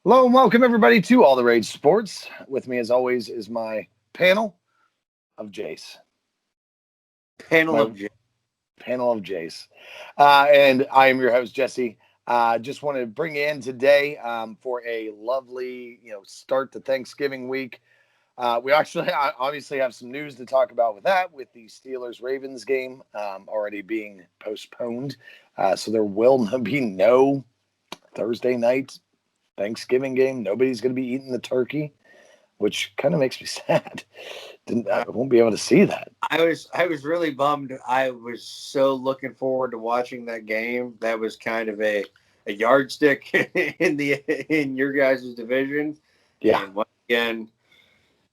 Hello and welcome everybody to All the Rage Sports. With me as always is my panel of Jace. Panel My of J. panel of Jace. And I am your host, Jesse. Just want to bring you in today for a lovely, start to Thanksgiving week. We actually obviously have some news to talk about with that, with the Steelers-Ravens game already being postponed. So there will be no Thursday night Thanksgiving game. Nobody's going to be eating the turkey, which kind of makes me sad. I won't be able to see that. I was really bummed. I was so looking forward to watching that game. That was kind of a yardstick in your guys' division. Yeah. And once again,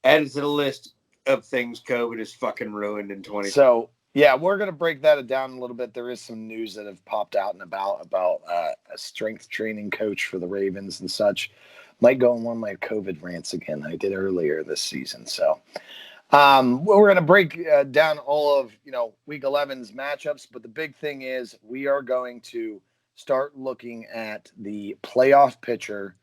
added to the list of things COVID is fucking ruined in 2020. So yeah, we're going to break that down a little bit. There is some news that have popped out and about a strength training coach for the Ravens and such. Might go on one of my COVID rants again I did earlier this season. So we're going to break down all of Week 11's matchups, but the big thing is we are going to start looking at the playoff picture.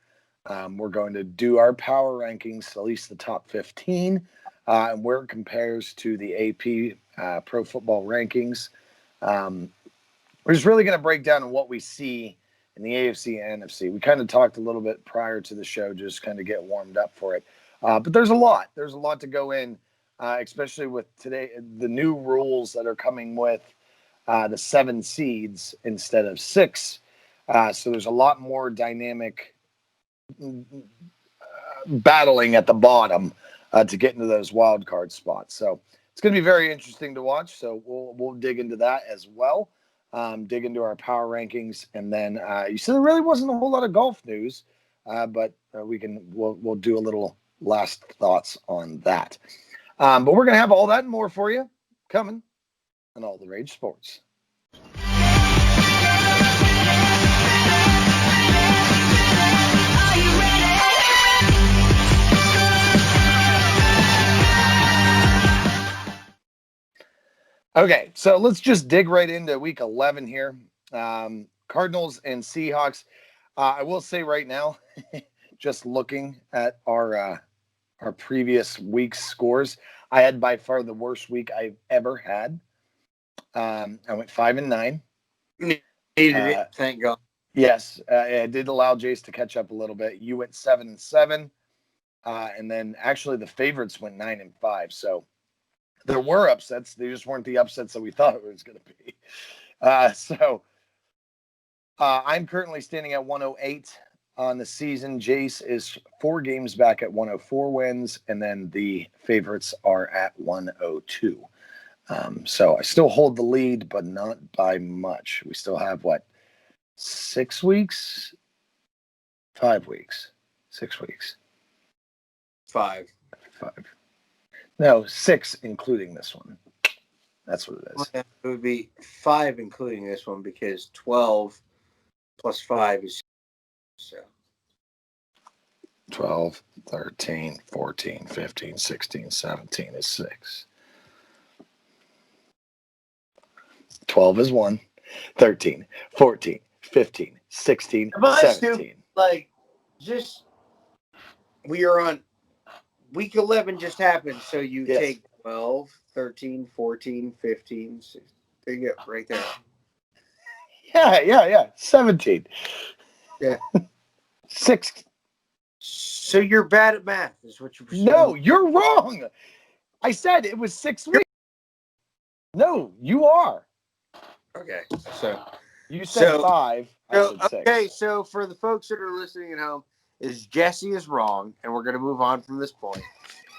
We're going to do our power rankings, at least the top 15, and where it compares to the AP Pro Football rankings. We're just really going to break down what we see in the AFC and NFC. We kind of talked a little bit prior to the show, just kind of get warmed up for it. But there's a lot. There's a lot to go in, especially with today, the new rules that are coming with the 7 seeds instead of 6. So there's a lot more dynamic battling at the bottom to get into those wild card spots. So it's going to be very interesting to watch. So we'll dig into that as well. Dig into our power rankings, and then you said there really wasn't a whole lot of golf news, but we'll do a little last thoughts on that. But we're gonna have all that and more for you coming on All the Rage Sports. Okay, so let's just dig right into Week 11 here. Cardinals and Seahawks. I will say right now, just looking at our previous week's scores, I had by far the worst week I've ever had. I went 5-9. Needed it, thank God. Yes, it did allow Jace to catch up a little bit. You went 7-7, and then actually the favorites went 9-5. So there were upsets. They just weren't the upsets that we thought it was going to be. I'm currently standing at 108 on the season. Jace is 4 games back at 104 wins, and then the favorites are at 102. So I still hold the lead, but not by much. We still have, 6 weeks? 5 weeks? 6 weeks? 5. No, 6 including this one. That's what it is. It would be 5 including this one because 12 plus 5 is so. 12, 13, 14, 15, 16, 17 is 6. 12 is 1, 13, 14, 15, 16, 17. We are on Week 11 just happened, so you take 12, 13, 14, 15, 16. There you go, right there. Yeah. 17. Yeah. 6. So you're bad at math, is what you're saying. No, you're wrong. I said it was 6 weeks. No, you are. Okay, so you said 5. I said 6. Okay, so for the folks that are listening at home, Jesse is wrong, and we're going to move on from this point.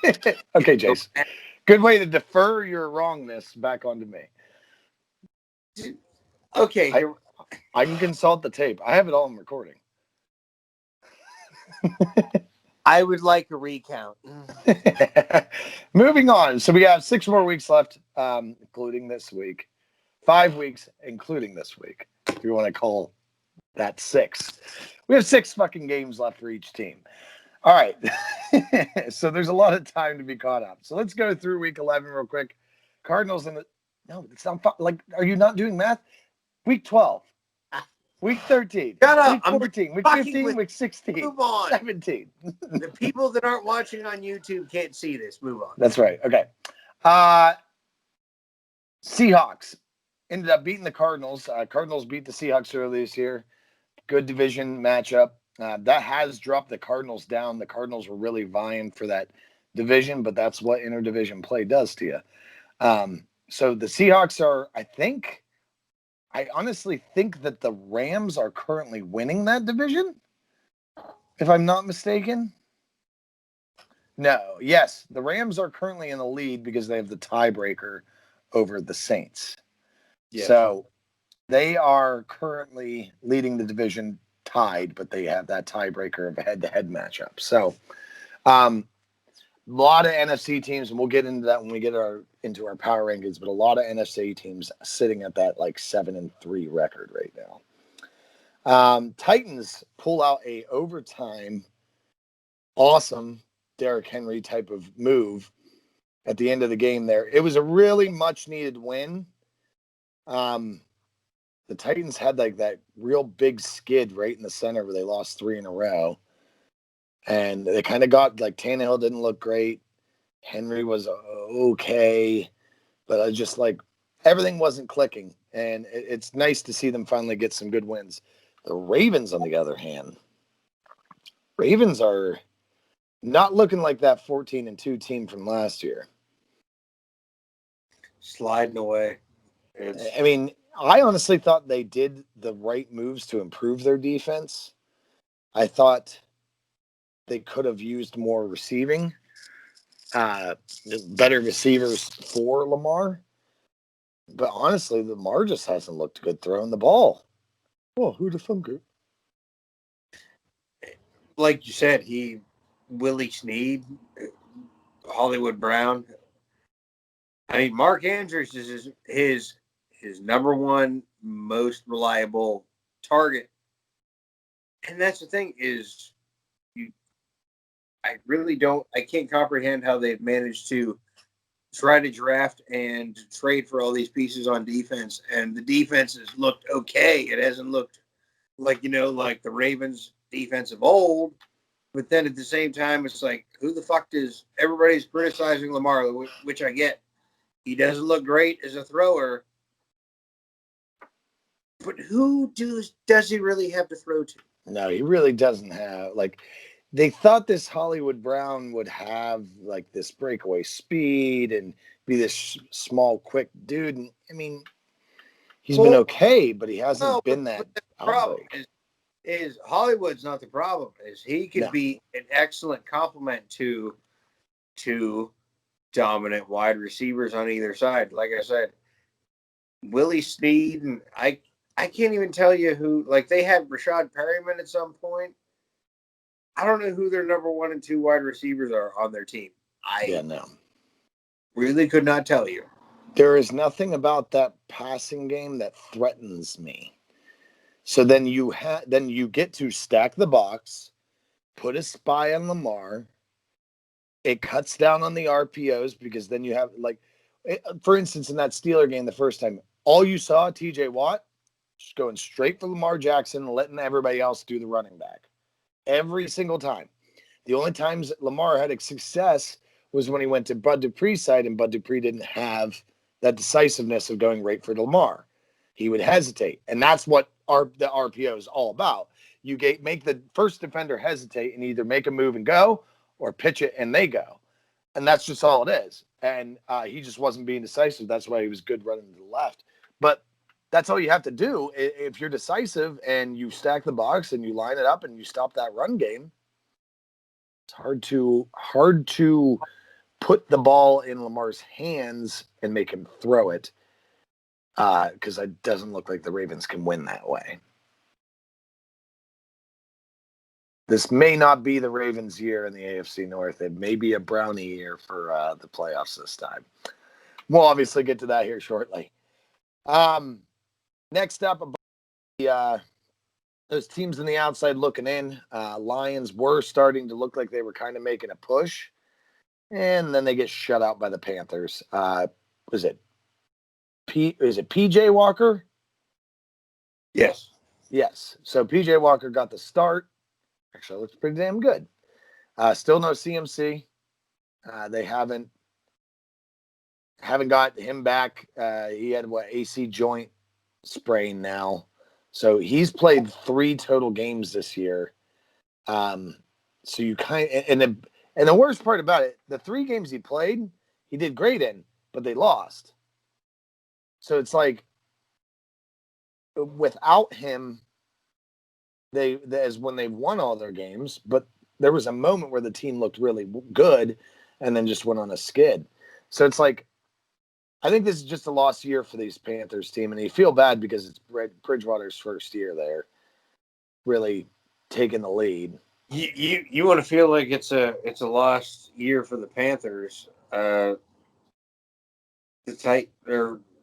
Okay, Jace. Good way to defer your wrongness back onto me. Okay. I can consult the tape. I have it all in recording. I would like a recount. Moving on. So we have 6 more weeks left, including this week. 5 weeks, including this week, if you want to call that 6. We have 6 fucking games left for each team. All right. So there's a lot of time to be caught up. So let's go through Week 11 real quick. Cardinals and no, it's not like, are you not doing math? Week 12. Week 13. Shut up. Week I'm 14. Week fucking 15. with Week 16. Move on. 17. The people that aren't watching on YouTube can't see this. Move on. That's right. Okay. Seahawks ended up beating the Cardinals. Cardinals beat the Seahawks earlier this year. Good division matchup. That has dropped the Cardinals down. The Cardinals were really vying for that division, but that's what interdivision play does to you. So the Seahawks are, I honestly think that the Rams are currently winning that division, if I'm not mistaken. No, yes, the Rams are currently in the lead because they have the tiebreaker over the Saints. Yes. So they are currently leading the division tied, but they have that tiebreaker of a head-to-head matchup. So a lot of NFC teams, and we'll get into that when we get into our power rankings, but a lot of NFC teams sitting at that like 7-3 record right now. Titans pull out a overtime, awesome Derrick Henry type of move at the end of the game there. It was a really much needed win. The Titans had like that real big skid right in the center where they lost 3 in a row. And they kind of got like Tannehill didn't look great. Henry was okay, but I just like everything wasn't clicking. And it's nice to see them finally get some good wins. The Ravens, on the other hand, Ravens are not looking like that 14-2 team from last year. Sliding away. I mean, I honestly thought they did the right moves to improve their defense. I thought they could have used more receiving, better receivers for Lamar. But honestly, Lamar just hasn't looked good throwing the ball. Oh, who'd have thunk it? Like you said, Willie Snead, Hollywood Brown. I mean, Mark Andrews is his number one most reliable target. And that's the thing is, I can't comprehend how they've managed to try to draft and trade for all these pieces on defense, and the defense has looked okay. It hasn't looked like like the Ravens defense of old. But then at the same time, it's like, who the fuck does everybody's criticizing Lamar, which I get. He doesn't look great as a thrower. But who does he really have to throw to? No, he really doesn't have. Like, they thought this Hollywood Brown would have like this breakaway speed and be this small, quick dude. And I mean, he's been okay, but he hasn't been that problem outbreak. Is Hollywood's not the problem. Is he could be an excellent complement to dominant wide receivers on either side. Like I said, Willie Snead, and I can't even tell you who. Like, they had Rashad Perryman at some point. I don't know who their number 1 and 2 wide receivers are on their team. I really could not tell you. There is nothing about that passing game that threatens me. So then you get to stack the box, put a spy on Lamar. It cuts down on the RPOs because then you have, like, for instance, in that Steeler game the first time, all you saw, TJ Watt, just going straight for Lamar Jackson and letting everybody else do the running back. Every single time. The only times Lamar had a success was when he went to Bud Dupree's side, and Bud Dupree didn't have that decisiveness of going right for Lamar. He would hesitate, and that's what the RPO is all about. You make the first defender hesitate and either make a move and go or pitch it and they go. And that's just all it is. And he just wasn't being decisive. That's why he was good running to the left. But that's all you have to do. If you're decisive and you stack the box and you line it up and you stop that run game, it's hard to put the ball in Lamar's hands and make him throw it, because it doesn't look like the Ravens can win that way. This may not be the Ravens' year in the AFC North. It may be a Brownie year for the playoffs this time. We'll obviously get to that here shortly. Next up, those teams on the outside looking in. Lions were starting to look like they were kind of making a push, and then they get shut out by the Panthers. Is it PJ Walker? Yes. Yes. So PJ Walker got the start. Actually, looks pretty damn good. Still no CMC. They haven't got him back. He had AC joint sprain now, so he's played 3 total games this year. So you and the worst part about it, the 3 games he played, he did great in, but they lost. So it's like without him, they as when they've won all their games, but there was a moment where the team looked really good, and then just went on a skid. So it's like I think this is just a lost year for these Panthers team, and you feel bad because it's Bridgewater's first year there, really taking the lead. You want to feel like it's a lost year for the Panthers. The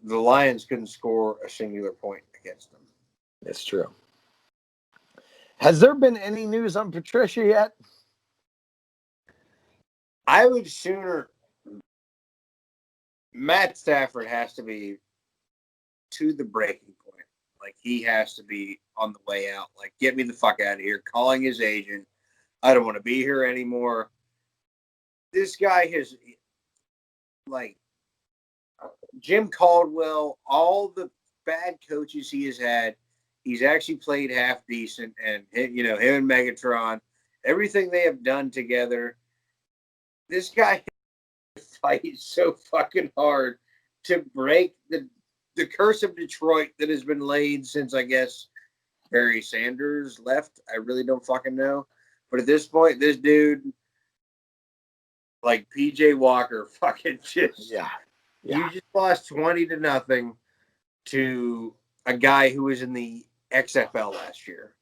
Lions couldn't score a singular point against them. It's true. Has there been any news on Patricia yet? I would sooner. Matt Stafford has to be to the breaking point. Like, he has to be on the way out. Like, get me the fuck out of here. Calling his agent. I don't want to be here anymore. This guy has, like, Jim Caldwell, all the bad coaches he has had, he's actually played half decent. And, him and Megatron, everything they have done together, this guy fights so fucking hard to break the curse of Detroit that has been laid since, I guess, Barry Sanders left. I really don't fucking know. But at this point, this dude, like PJ Walker, fucking just you just lost 20-0 to a guy who was in the XFL last year.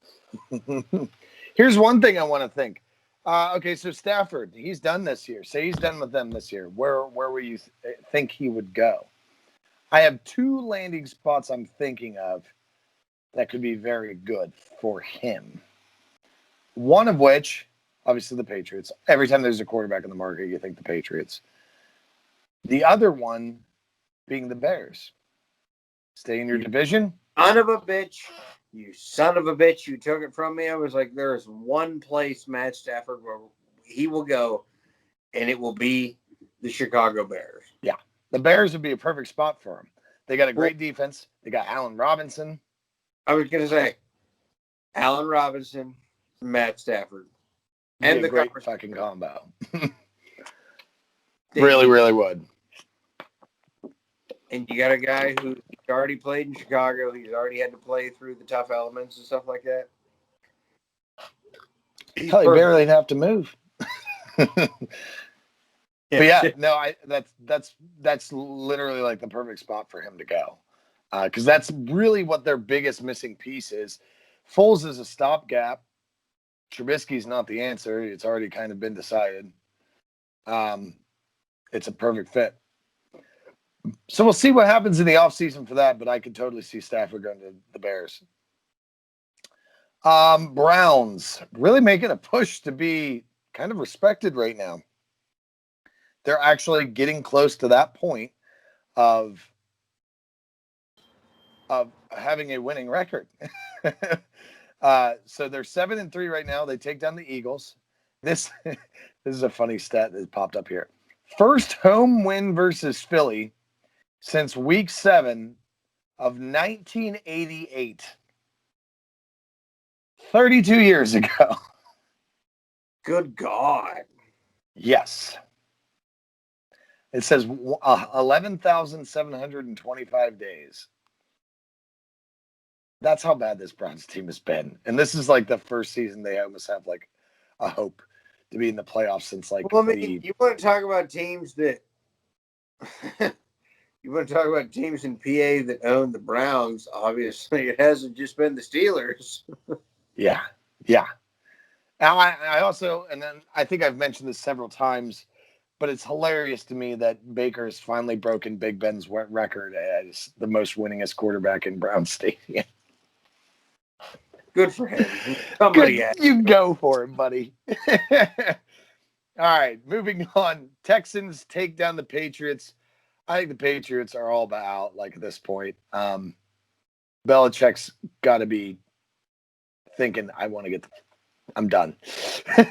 Here's one thing I want to think. Okay, so Stafford, he's done this year. Say he's done with them this year. Where would you think he would go? I have 2 landing spots I'm thinking of that could be very good for him. One of which, obviously, the Patriots. Every time there's a quarterback in the market, you think the Patriots. The other one being the Bears. Stay in your division. Son of a bitch. You son of a bitch. You took it from me. I was like, there is one place Matt Stafford where he will go, and it will be the Chicago Bears. Yeah. The Bears would be a perfect spot for him. They got a great defense. They got Allen Robinson. I was going to say, Allen Robinson, Matt Stafford. And the great fucking combo. Really, really would. And you got a guy who's already played in Chicago. He's already had to play through the tough elements and stuff like that. He barely have to move. But yeah, no, that's literally like the perfect spot for him to go, because that's really what their biggest missing piece is. Foles is a stopgap. Trubisky's not the answer. It's already kind of been decided. It's a perfect fit. So we'll see what happens in the offseason for that, but I could totally see Stafford going to the Bears. Browns really making a push to be kind of respected right now. They're actually getting close to that point of having a winning record. So they're 7-3 right now. They take down the Eagles. This is a funny stat that popped up here. First home win versus Philly since week 7 of 1988. 32 years ago. Good God. Yes. It says 11,725 days. That's how bad this Browns team has been. And this is like the first season they almost have like a hope to be in the playoffs since like. Well, I mean, you want to talk about teams that you want to talk about teams in PA that own the Browns. Obviously, it hasn't just been the Steelers. Yeah. Now I also, and then I think I've mentioned this several times, but it's hilarious to me that Baker has finally broken Big Ben's record as the most winningest quarterback in Brown Stadium. Good for him. Somebody you go for him, buddy. All right, moving on. Texans take down the Patriots. I think the Patriots are all about out, like, at this point. Belichick's got to be thinking, I'm done.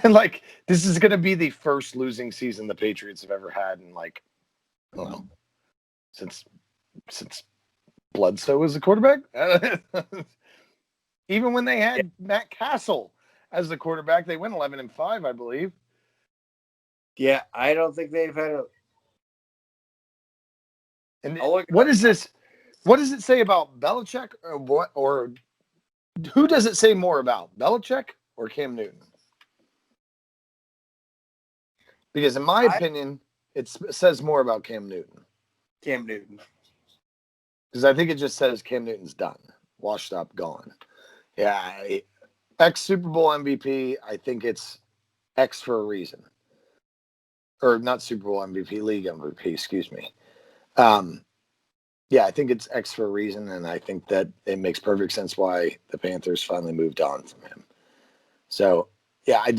Like, this is going to be the first losing season the Patriots have ever had in, like, I don't know, since Bledsoe was the quarterback. Even when they had Matt Castle as the quarterback, they went 11-5, I believe. Yeah, I don't think they've had a. And what is this? What does it say about Belichick, or what? Or who does it say more about, Belichick or Cam Newton? Because in my opinion, it says more about Cam Newton. Cam Newton. Because I think it just says Cam Newton's done, washed up, gone. Yeah, ex Super Bowl MVP. I think it's X for a reason, or not Super Bowl MVP, league MVP. Excuse me. Yeah, I think it's X for a reason, and I think that it makes perfect sense why the Panthers finally moved on from him. So, yeah, I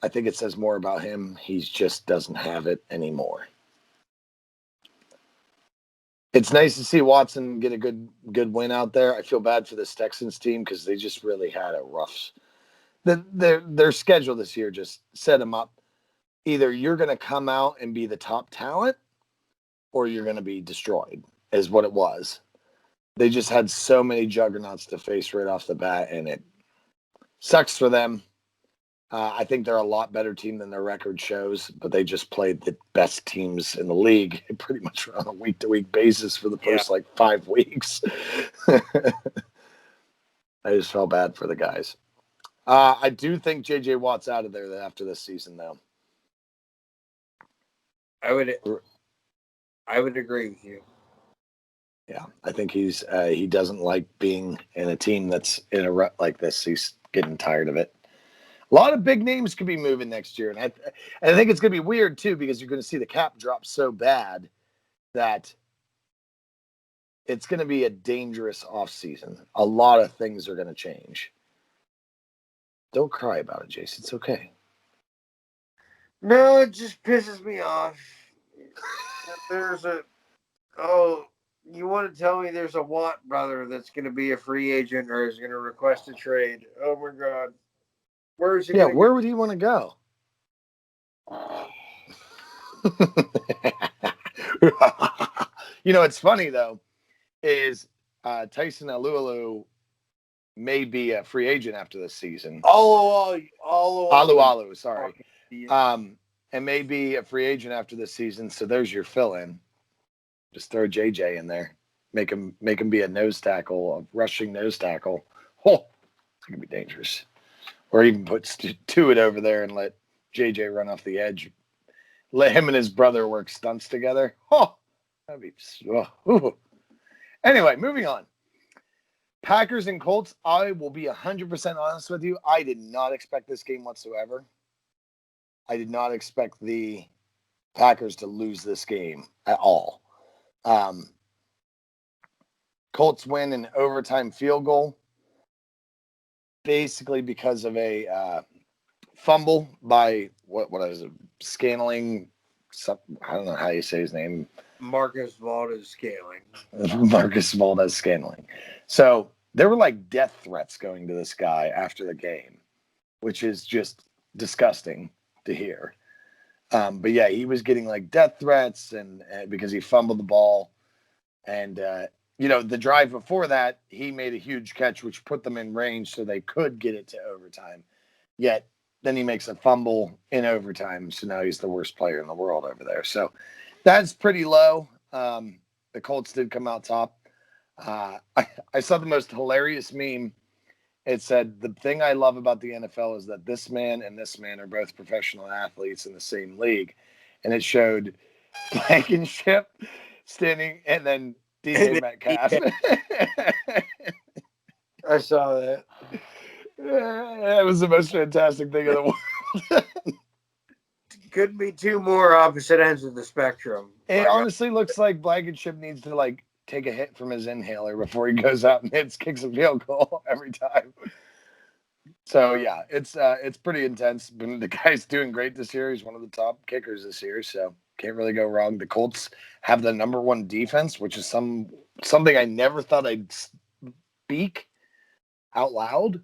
think it says more about him. He just doesn't have it anymore. It's nice to see Watson get a good win out there. I feel bad for this Texans team because they just really had a rough. Their schedule this year just set them up. Either you're going to come out and be the top talent, or you're going to be destroyed, is what it was. They just had so many juggernauts to face right off the bat, and it sucks for them. I think they're a lot better team than their record shows, but they just played the best teams in the league pretty much on a week-to-week basis for the first 5 weeks. I just felt bad for the guys. I do think J.J. Watt's out of there after this season, though. I would agree with you. Yeah, I think he doesn't like being in a team that's in a rut like this. He's getting tired of it. A lot of big names could be moving next year, and I think it's going to be weird too because you're going to see the cap drop so bad that it's going to be a dangerous offseason. A lot of things are going to change. Don't cry about it, Jason. It's okay. No, it just pisses me off. You want to tell me there's a Watt brother that's going to be a free agent or is going to request a trade? Oh my God. Where is he? Yeah, where would he want to go? You know, it's funny though, is Tyson Alualu may be a free agent after this season. Alu, sorry. And may be a free agent after this season. So there's your fill-in. Just throw JJ in there. Make him be a nose tackle, a rushing nose tackle. Oh, it's gonna be dangerous. Or even put Tuitt over there and let JJ run off the edge. Let him and his brother work stunts together. Oh, that'd be. Oh. Anyway, moving on. Packers and Colts. I will be 100% honest with you. I did not expect this game whatsoever. I did not expect the Packers to lose this game at all. Colts win an overtime field goal, basically because of a fumble by what is it? Scantling. I don't know how you say his name. Marcus Valdez-Scantling. Marcus Valdez-Scantling. So there were like death threats going to this guy after the game, which is just disgusting to hear. But yeah, he was getting like death threats and because he fumbled the ball. And, the drive before that, he made a huge catch, which put them in range so they could get it to overtime. Yet then he makes a fumble in overtime. So now he's the worst player in the world over there. So that's pretty low. The Colts did come out top. I saw the most hilarious meme. It said, the thing I love about the NFL is that this man and this man are both professional athletes in the same league. And it showed Blankenship standing and then DJ Metcalf. I saw that. That was the most fantastic thing in the world. Could be two more opposite ends of the spectrum. It honestly looks like Blankenship needs to take a hit from his inhaler before he goes out and kicks a field goal every time. So yeah, it's pretty intense. But the guy's doing great this year. He's one of the top kickers this year, so can't really go wrong. The Colts have the number one defense, which is something I never thought I'd speak out loud.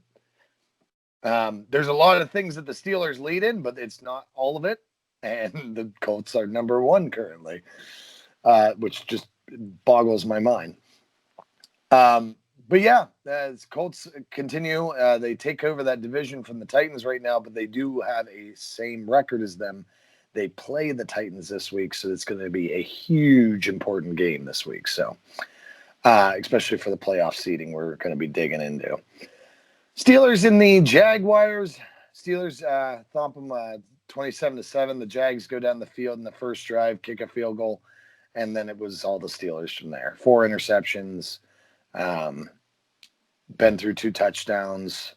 There's a lot of things that the Steelers lead in, but it's not all of it. And the Colts are number one currently, which just boggles my mind. But yeah, as Colts continue, they take over that division from the Titans right now, but they do have a same record as them. They play the Titans this week, so it's going to be a huge, important game this week. So, especially for the playoff seeding, we're going to be digging into. Steelers in the Jaguars. Steelers thump them 27-7. The Jags go down the field in the first drive, kick a field goal, and then it was all the Steelers from there. 4 interceptions. Been through 2 touchdowns.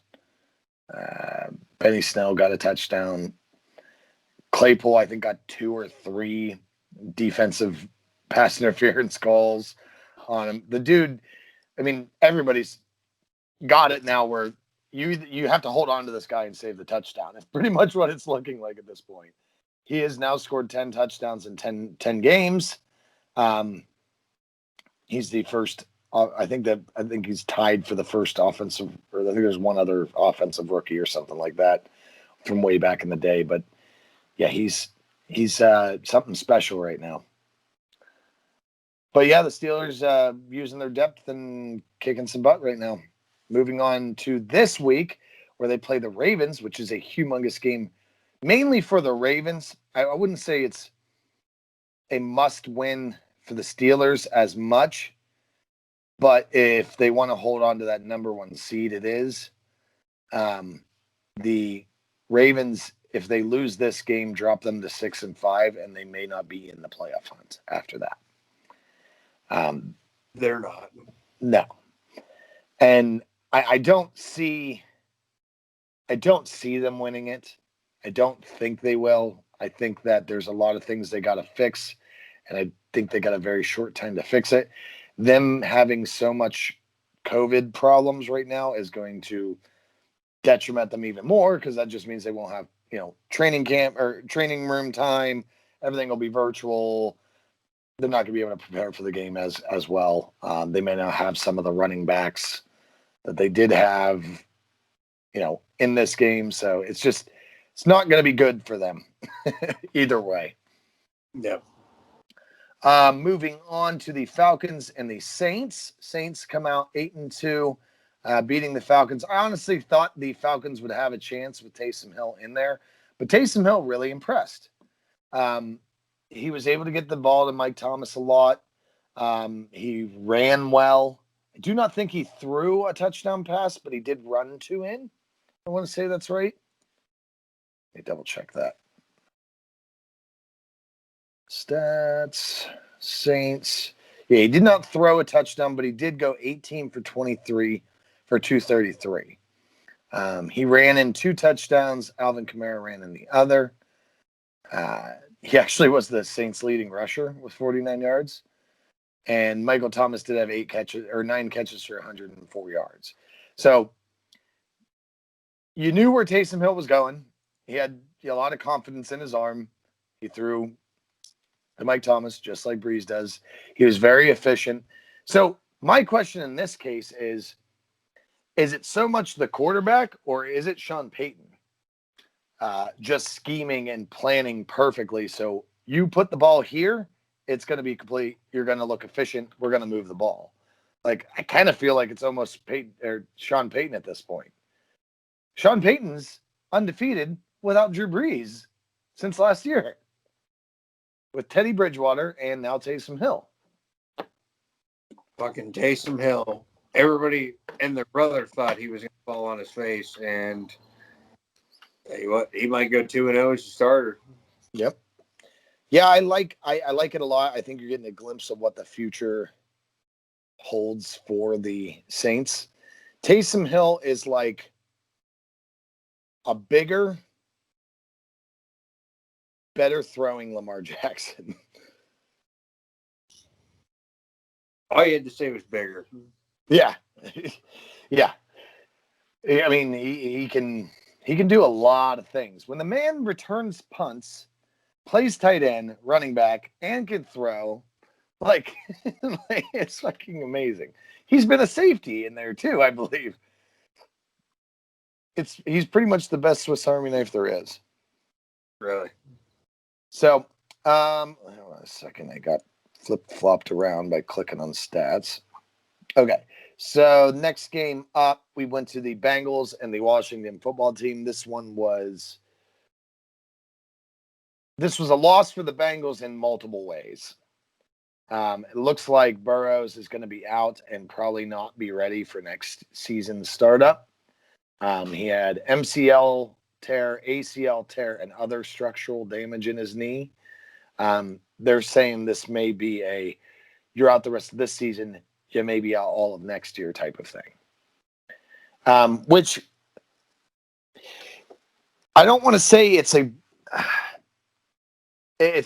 Benny Snell got a touchdown. Claypool, I think, got 2 or 3 defensive pass interference calls on him. The dude, I mean, everybody's got it now where you have to hold on to this guy and save the touchdown. It's pretty much what it's looking like at this point. He has now scored 10 touchdowns in 10 games. He's the first. I think he's tied for the first offensive, or I think there's one other offensive rookie or something like that from way back in the day. But yeah, he's something special right now. But yeah, the Steelers using their depth and kicking some butt right now. Moving on to this week, where they play the Ravens, which is a humongous game, mainly for the Ravens. I wouldn't say it's a must-win for the Steelers as much, but if they want to hold on to that number 1 seed, it is. The Ravens, if they lose this game, drop them to 6-5, and they may not be in the playoff hunt after that. They're not. No. And I don't see them winning it. I don't think they will. I think that there's a lot of things they got to fix, and I think they got a very short time to fix it. Them having so much COVID problems right now is going to detriment them even more, because that just means they won't have, training camp or training room time. Everything will be virtual. They're not going to be able to prepare for the game as well. They may not have some of the running backs that they did have, in this game. So it's not going to be good for them either way. Yeah. Moving on to the Falcons and the Saints. Saints come out 8-2, beating the Falcons. I honestly thought the Falcons would have a chance with Taysom Hill in there, but Taysom Hill really impressed. He was able to get the ball to Mike Thomas a lot. He ran well. I do not think he threw a touchdown pass, but he did run 2 in. I want to say that's right. Let me double check that. Stats, Saints. Yeah, he did not throw a touchdown, but he did go 18 for 23 for 233. He ran in 2 touchdowns. Alvin Kamara ran in the other. He actually was the Saints' leading rusher with 49 yards. And Michael Thomas did have 9 catches for 104 yards. So you knew where Taysom Hill was going. He had a lot of confidence in his arm. He threw to Mike Thomas, just like Breeze does. He was very efficient. So my question in this case is it so much the quarterback, or is it Sean Payton just scheming and planning perfectly? So you put the ball here, it's going to be complete. You're going to look efficient. We're going to move the ball. Like, I kind of feel like it's almost Peyton or Sean Payton at this point. Sean Payton's undefeated without Drew Brees since last year, with Teddy Bridgewater and now Taysom Hill. Fucking Taysom Hill. Everybody and their brother thought he was going to fall on his face, and tell you what, he might go 2-0 as a starter. Yep. Yeah, I like it a lot. I think you're getting a glimpse of what the future holds for the Saints. Taysom Hill is like a bigger, better throwing Lamar Jackson. All you had to say was bigger. Yeah. Yeah. I mean, he can do a lot of things. When the man returns punts, plays tight end, running back, and can throw, like it's fucking amazing. He's been a safety in there too, I believe. he's pretty much the best Swiss Army knife there is. Really? So, hold on a second. I got flip-flopped around by clicking on stats. Okay, so next game up, we went to the Bengals and the Washington football team. This was a loss for the Bengals in multiple ways. It looks like Burrows is going to be out and probably not be ready for next season's startup. He had MCL tear, ACL tear, and other structural damage in his knee. They're saying this may be you're out the rest of this season, you may be out all of next year type of thing. Which I don't want to say it's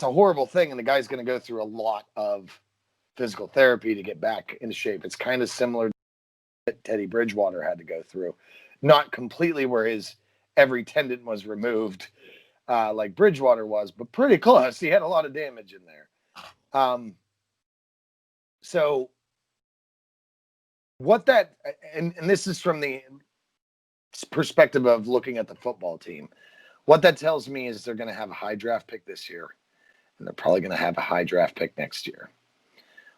a horrible thing, and the guy's going to go through a lot of physical therapy to get back into shape. It's kind of similar to what Teddy Bridgewater had to go through. Not completely where his every tendon was removed like Bridgewater was, but pretty close. He had a lot of damage in there. So what that, and this is from the perspective of looking at the football team, what that tells me is they're going to have a high draft pick this year, and they're probably going to have a high draft pick next year,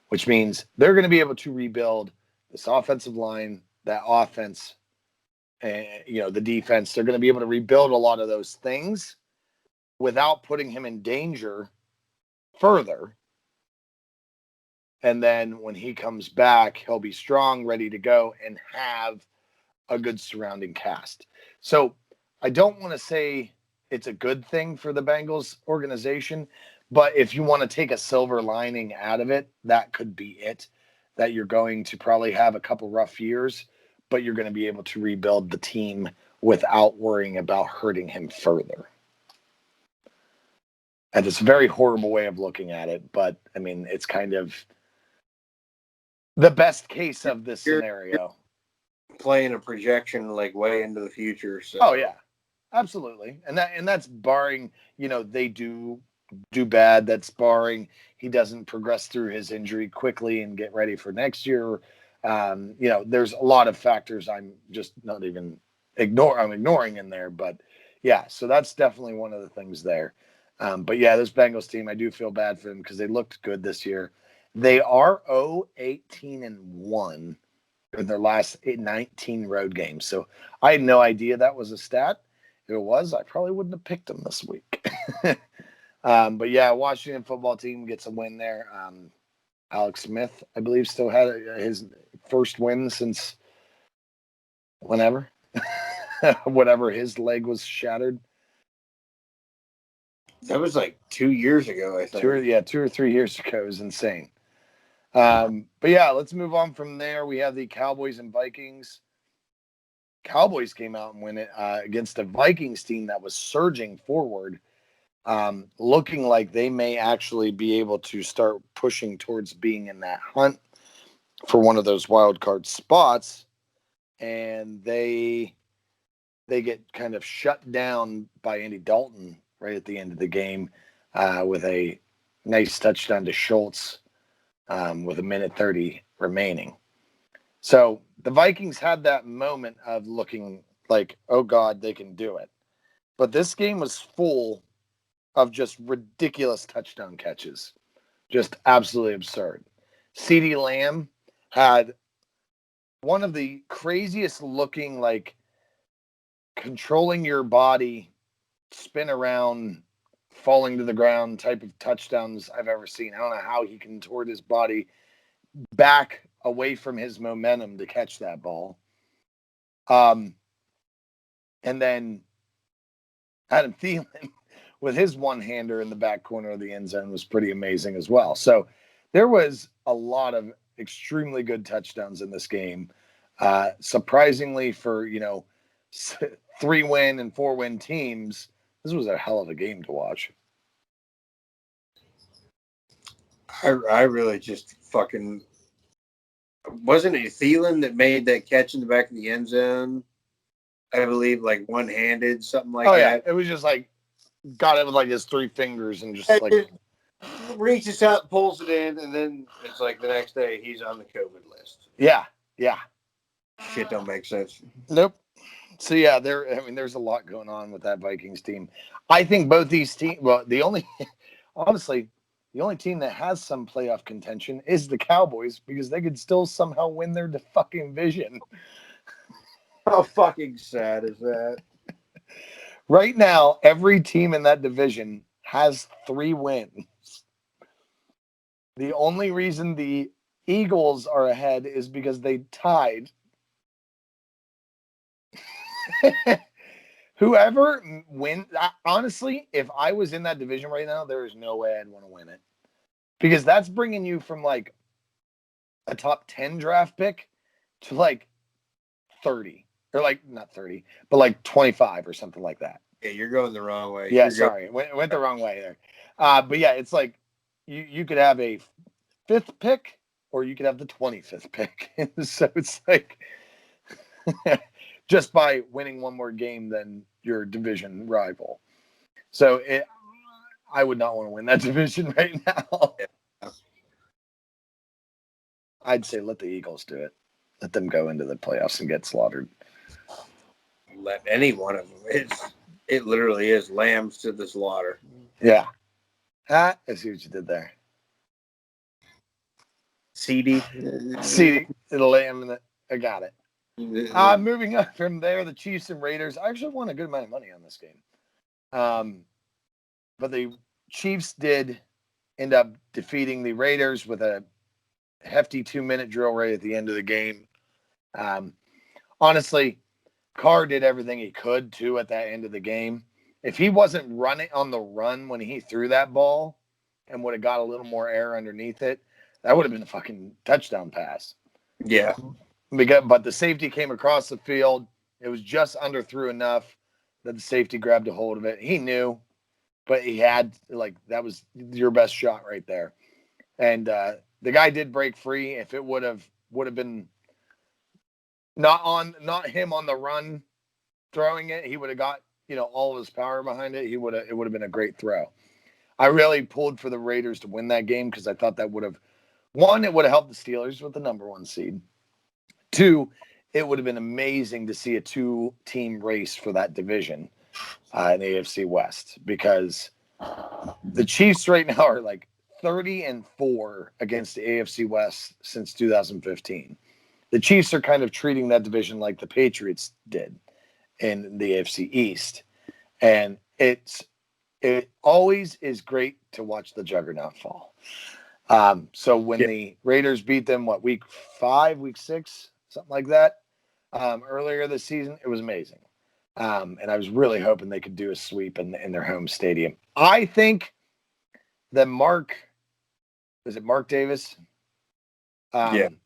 which means they're going to be able to rebuild this offensive line, that offense, and the defense. They're going to be able to rebuild a lot of those things without putting him in danger further. And then when he comes back, he'll be strong, ready to go, and have a good surrounding cast. So I don't want to say it's a good thing for the Bengals organization, but if you want to take a silver lining out of it, that could be it. That you're going to probably have a couple rough years, but you're going to be able to rebuild the team without worrying about hurting him further. And it's a very horrible way of looking at it, but I mean, it's kind of the best case of this scenario. Playing a projection like way into the future. So. Oh yeah, absolutely, and that's barring they do bad. That's barring he doesn't progress through his injury quickly and get ready for next year. There's a lot of factors I'm just not even I'm ignoring in there, but yeah, so that's definitely one of the things there. But yeah, this Bengals team, I do feel bad for them because they looked good this year. They are 0-18-1 in their last 19 road games. So I had no idea that was a stat. If it was, I probably wouldn't have picked them this week. But yeah, Washington football team gets a win there. Alex Smith, I believe, still had his first win since whenever, whatever his leg was shattered. That was like 2 years ago, I think. 2 or 3 years ago. It was insane. But yeah, let's move on from there. We have the Cowboys and Vikings. Cowboys came out and win it against a Vikings team that was surging forward, looking like they may actually be able to start pushing towards being in that hunt for one of those wild card spots. And they get kind of shut down by Andy Dalton right at the end of the game with a nice touchdown to Schultz with 1:30 remaining. So the Vikings had that moment of looking like, oh God, they can do it. But this game was full of just ridiculous touchdown catches. Just absolutely absurd. CeeDee Lamb had one of the craziest looking, like, controlling your body, spin around, falling to the ground type of touchdowns I've ever seen. I don't know how he contorted his body back away from his momentum to catch that ball. And then Adam Thielen with his one-hander in the back corner of the end zone was pretty amazing as well. So there was a lot of extremely good touchdowns in this game. Surprisingly for, 3-win and 4-win teams, this was a hell of a game to watch. I really just fucking... Wasn't it Thielen that made that catch in the back of the end zone? I believe, like, one-handed, something like that. Oh, yeah. It was just like, got it with like his 3 fingers and just like... It reaches out, pulls it in, and then it's like the next day he's on the COVID list. Yeah. Shit don't make sense. Nope. So yeah, there's a lot going on with that Vikings team. I think both these teams. Well, honestly, the only team that has some playoff contention is the Cowboys because they could still somehow win their fucking division. How fucking sad is that? Right now, every team in that division has 3 wins. The only reason the Eagles are ahead is because they tied. Whoever wins, honestly, if I was in that division right now, there is no way I'd want to win it. Because that's bringing you from like a top 10 draft pick to like 30. Or like, not 30, but like 25 or something like that. Yeah, you're going the wrong way. Yeah, sorry. Went the wrong way there. But yeah, it's like you could have a 5th pick or you could have the 25th pick. So it's like just by winning one more game than your division rival. So I would not want to win that division right now. Yeah. I'd say let the Eagles do it. Let them go into the playoffs and get slaughtered. Let any one of them. It literally is lambs to the slaughter. Yeah. I see what you did there. CD. See, the lamb. I got it. Moving on from there, the Chiefs and Raiders. I actually won a good amount of money on this game. But the Chiefs did end up defeating the Raiders with a hefty 2-minute drill right at the end of the game. Honestly, Carr did everything he could too at that end of the game. If he wasn't running on the run when he threw that ball and would have got a little more air underneath it, that would have been a fucking touchdown pass. Yeah. But the safety came across the field. It was just underthrew enough that the safety grabbed a hold of it. He knew, but he had that was your best shot right there. And the guy did break free. If it would have been not him on the run throwing it, he would have got all of his power behind it. It would have been a great throw. I really pulled for the Raiders to win that game because I thought that would have it would have helped the Steelers with the number 1 seed. 2, it would have been amazing to see a 2-team race for that division in the AFC West because the Chiefs right now are like 30-4 against the AFC West since 2015. The Chiefs are kind of treating that division like the Patriots did in the AFC East. And it always is great to watch the juggernaut fall. So when the Raiders beat them, week 5, week 6, something like that, earlier this season, it was amazing. And I was really hoping they could do a sweep in their home stadium. I think that Mark Davis? And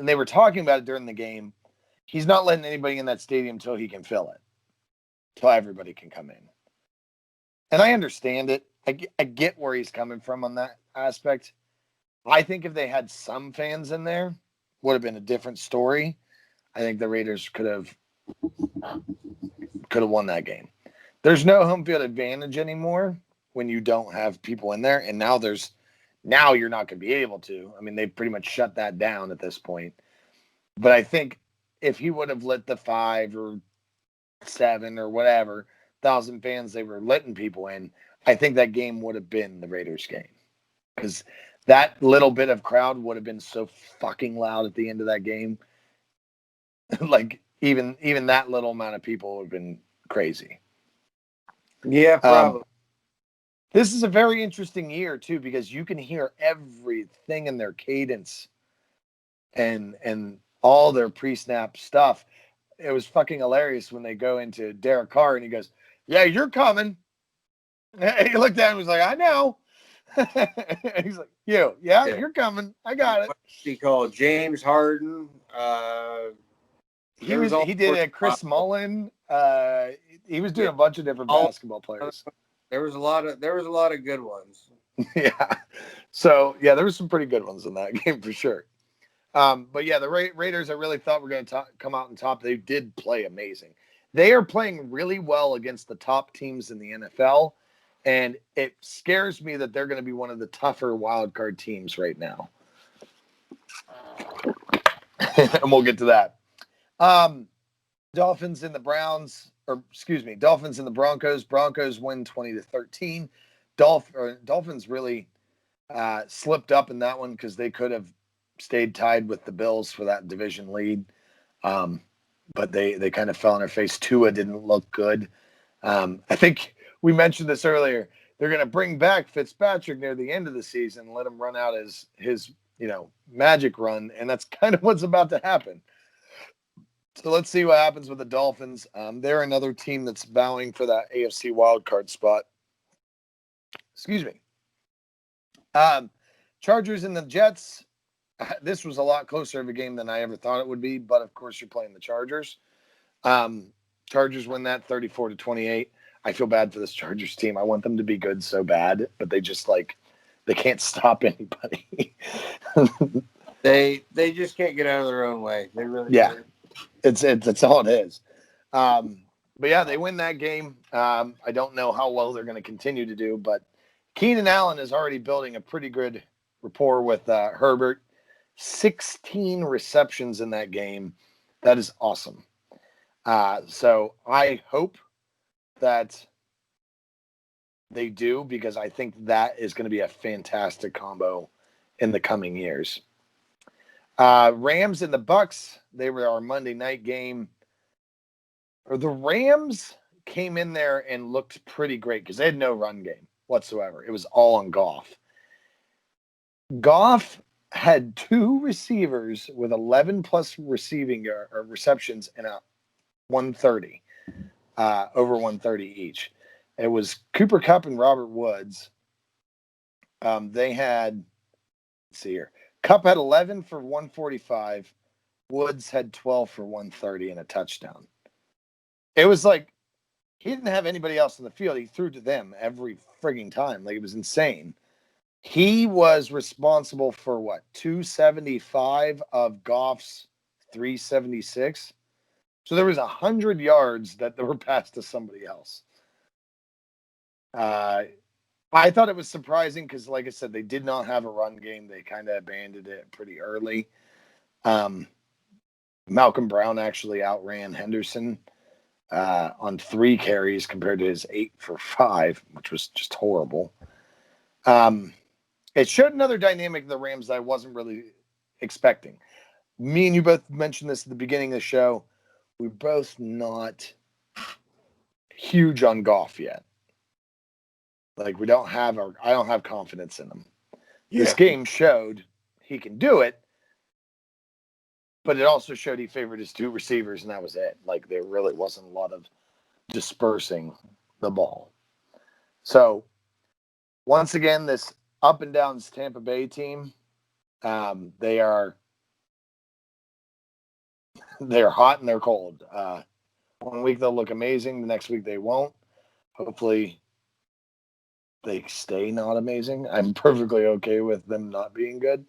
they were talking about it during the game. He's not letting anybody in that stadium until he can fill it, till everybody can come in. And I understand it. I get where he's coming from on that aspect. I think if they had some fans in there, would have been a different story. I think the Raiders could have won that game. There's no home field advantage anymore when you don't have people in there, and now you're not going to be able to. I mean, they pretty much shut that down at this point. But I think if he would have let the 5 or 7 or whatever thousand fans they were letting people in, I think that game would have been the Raiders game because that little bit of crowd would have been so fucking loud at the end of that game. Like even that little amount of people would have been crazy. Yeah, probably. This is a very interesting year too because you can hear everything in their cadence and all their pre-snap stuff. It was fucking hilarious when they go into Derek Carr and he goes, "Yeah, you're coming." And he looked at him and was like, "I know." And he's like, you're coming. I got it. What he called James Harden. He did a Chris Mullen. He was doing a bunch of different basketball players. There was a lot of good ones. Yeah. So yeah, there were some pretty good ones in that game for sure. But yeah, the Raiders I really thought were going to come out on top. They did play amazing. They are playing really well against the top teams in the NFL, and it scares me that they're going to be one of the tougher wild card teams right now. And we'll get to that. Dolphins and the Browns, or excuse me, Dolphins and the Broncos. Broncos win 20-13. Dolphins really slipped up in that one because they could have stayed tied with the Bills for that division lead. But they kind of fell on their face. Tua didn't look good. I think we mentioned this earlier. They're going to bring back Fitzpatrick near the end of the season and let him run out his magic run, and that's kind of what's about to happen. So let's see what happens with the Dolphins. They're another team that's vowing for that AFC wildcard spot. Excuse me. Chargers and the Jets. This was a lot closer of a game than I ever thought it would be, but of course you're playing the Chargers. Chargers win that 34-28. I feel bad for this Chargers team. I want them to be good so bad, but they just they can't stop anybody. They just can't get out of their own way. They really can't. It's all it is. But yeah, they win that game. I don't know how well they're going to continue to do, but Keenan Allen is already building a pretty good rapport with Herbert. 16 receptions in that game. That is awesome. So I hope that they do, because I think that is going to be a fantastic combo in the coming years. Rams and the Bucks, they were our Monday night game. The Rams came in there and looked pretty great because they had no run game whatsoever. It was all on Goff. Goff had 2 receivers with 11 plus receiving or receptions and a 130, over 130 each. It was Cooper Kupp and Robert Woods. They had, let's see here. Kupp had 11 for 145. Woods had 12 for 130 and a touchdown. It was like he didn't have anybody else in the field. He threw to them every frigging time. Like, it was insane. He was responsible for 275 of Goff's 376. So there was 100 yards that were passed to somebody else. I thought it was surprising because, like I said, they did not have a run game. They kind of abandoned it pretty early. Malcolm Brown actually outran Henderson on 3 carries compared to his 8 for 5, which was just horrible. It showed another dynamic of the Rams that I wasn't really expecting. Me and you both mentioned this at the beginning of the show. We're both not huge on Goff yet. Like, I don't have confidence in him. Yeah. This game showed he can do it, but it also showed he favored his 2 receivers, and that was it. Like, there really wasn't a lot of dispersing the ball. So, once again, this up and down Tampa Bay team, they're hot and they're cold. One week they'll look amazing, the next week they won't. Hopefully they stay not amazing. I'm perfectly okay with them not being good.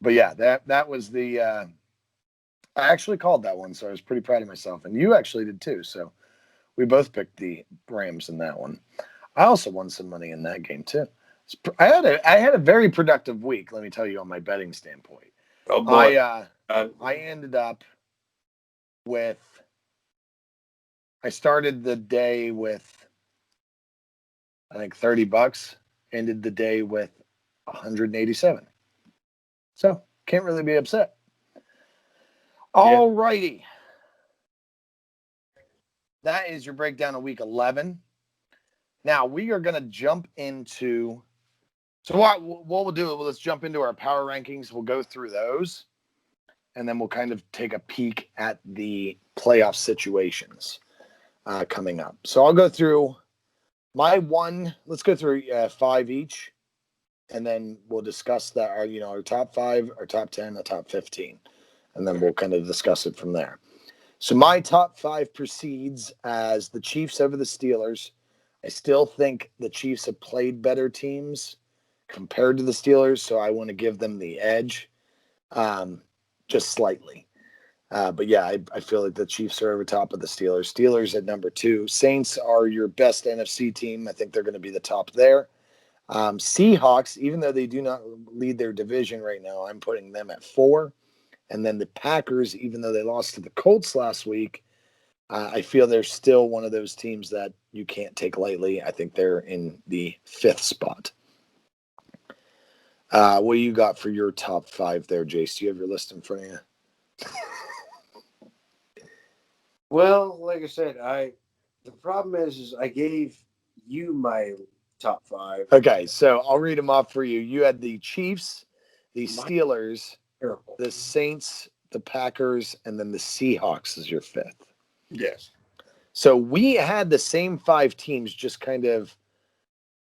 But yeah, that was the I actually called that one, so I was pretty proud of myself, and you actually did too. So we both picked the Rams in that one. I also won some money in that game too. I had a very productive week, let me tell you, on my betting standpoint. Oh boy. I ended up with, I started the day with, I think, $30, ended the day with 187. So can't really be upset. All righty. That is your breakdown of week 11. Now we are going to jump into, so what we'll do, let's jump into our power rankings. We'll go through those, and then we'll kind of take a peek at the playoff situations coming up. So I'll go through let's go through 5 each, and then we'll discuss that, our top 5, our top 10, our top 15, and then we'll kind of discuss it from there. So my top 5 proceeds as the Chiefs over the Steelers. I still think the Chiefs have played better teams compared to the Steelers, so I want to give them the edge, just slightly. But yeah, I feel like the Chiefs are over top of the Steelers. Steelers at number 2. Saints are your best NFC team. I think they're going to be the top there. Seahawks, even though they do not lead their division right now, I'm putting them at 4. And then the Packers, even though they lost to the Colts last week, I feel they're still one of those teams that you can't take lightly. I think they're in the 5th spot. What do you got for your top 5 there, Jace? Do you have your list in front of you? Well, like I said, the problem is I gave you my top 5. Okay, so I'll read them off for you. You had the Chiefs, the Steelers, the Saints, the Packers, and then the Seahawks is your 5th. Yes. So we had the same 5 teams, just kind of,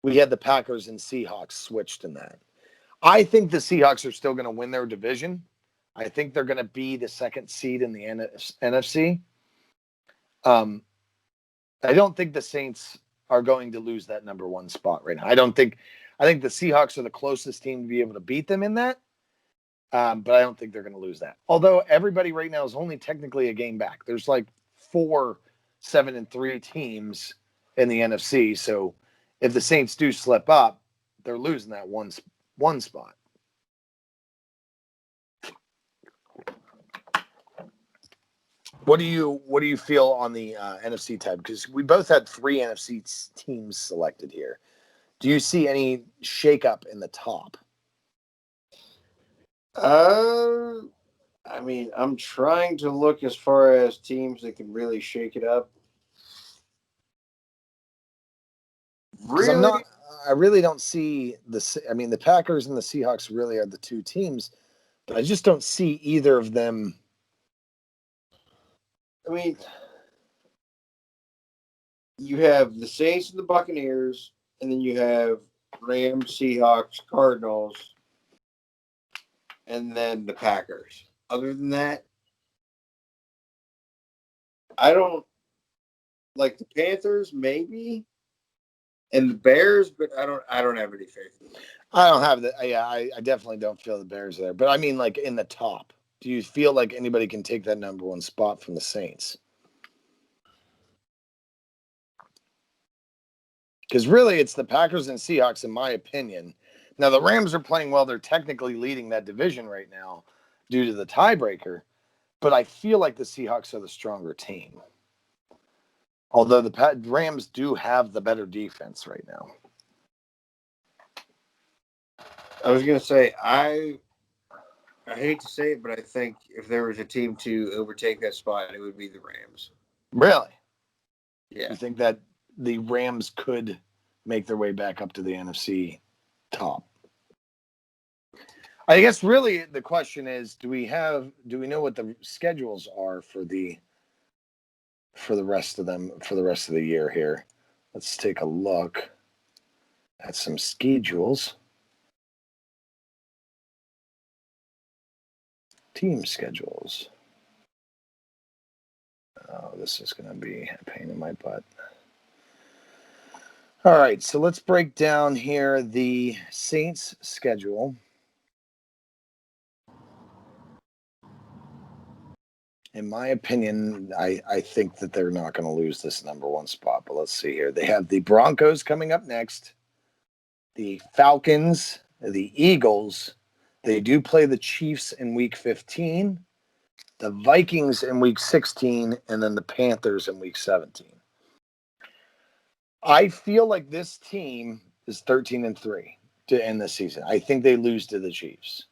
we had the Packers and Seahawks switched in that. I think the Seahawks are still going to win their division. I think they're going to be the 2nd seed in the NFC. I don't think the Saints are going to lose that number 1 spot right now. I think the Seahawks are the closest team to be able to beat them in that. But I don't think they're going to lose that. Although everybody right now is only technically a game back. There's like 4 7-3 teams in the NFC. So if the Saints do slip up, they're losing that one spot. What do you feel on the NFC tab? Because we both had 3 NFC teams selected here. Do you see any shakeup in the top? I mean, I'm trying to look as far as teams that can really shake it up. Really? I really don't see the Packers and the Seahawks really are the 2 teams, but I just don't see either of them. I mean, you have the Saints and the Buccaneers, and then you have Rams, Seahawks, Cardinals, and then the Packers. Other than that, I don't like the Panthers, maybe, and the Bears, but I don't have any faith in them. I don't have the. Yeah, I definitely don't feel the Bears there. But I mean, like in the top, do you feel like anybody can take that number 1 spot from the Saints? Because really, it's the Packers and Seahawks, in my opinion. Now, the Rams are playing well. They're technically leading that division right now due to the tiebreaker. But I feel like the Seahawks are the stronger team. Although the Rams do have the better defense right now. I was going to say, I hate to say it, but I think if there was a team to overtake that spot, it would be the Rams. Really? Yeah. You think that the Rams could make their way back up to the NFC top? I guess really the question is, do we know what the schedules are for the rest of them for the rest of the year here? Let's take a look at some schedules. Team schedules. Oh, this is going to be a pain in my butt. All right, so let's break down here the Saints schedule. In my opinion, I think that they're not going to lose this number 1 spot, but let's see here. They have the Broncos coming up next, the Falcons, the Eagles. They do play the Chiefs in week 15, the Vikings in week 16, and then the Panthers in week 17. I feel like this team is 13-3 to end the season. I think they lose to the Chiefs.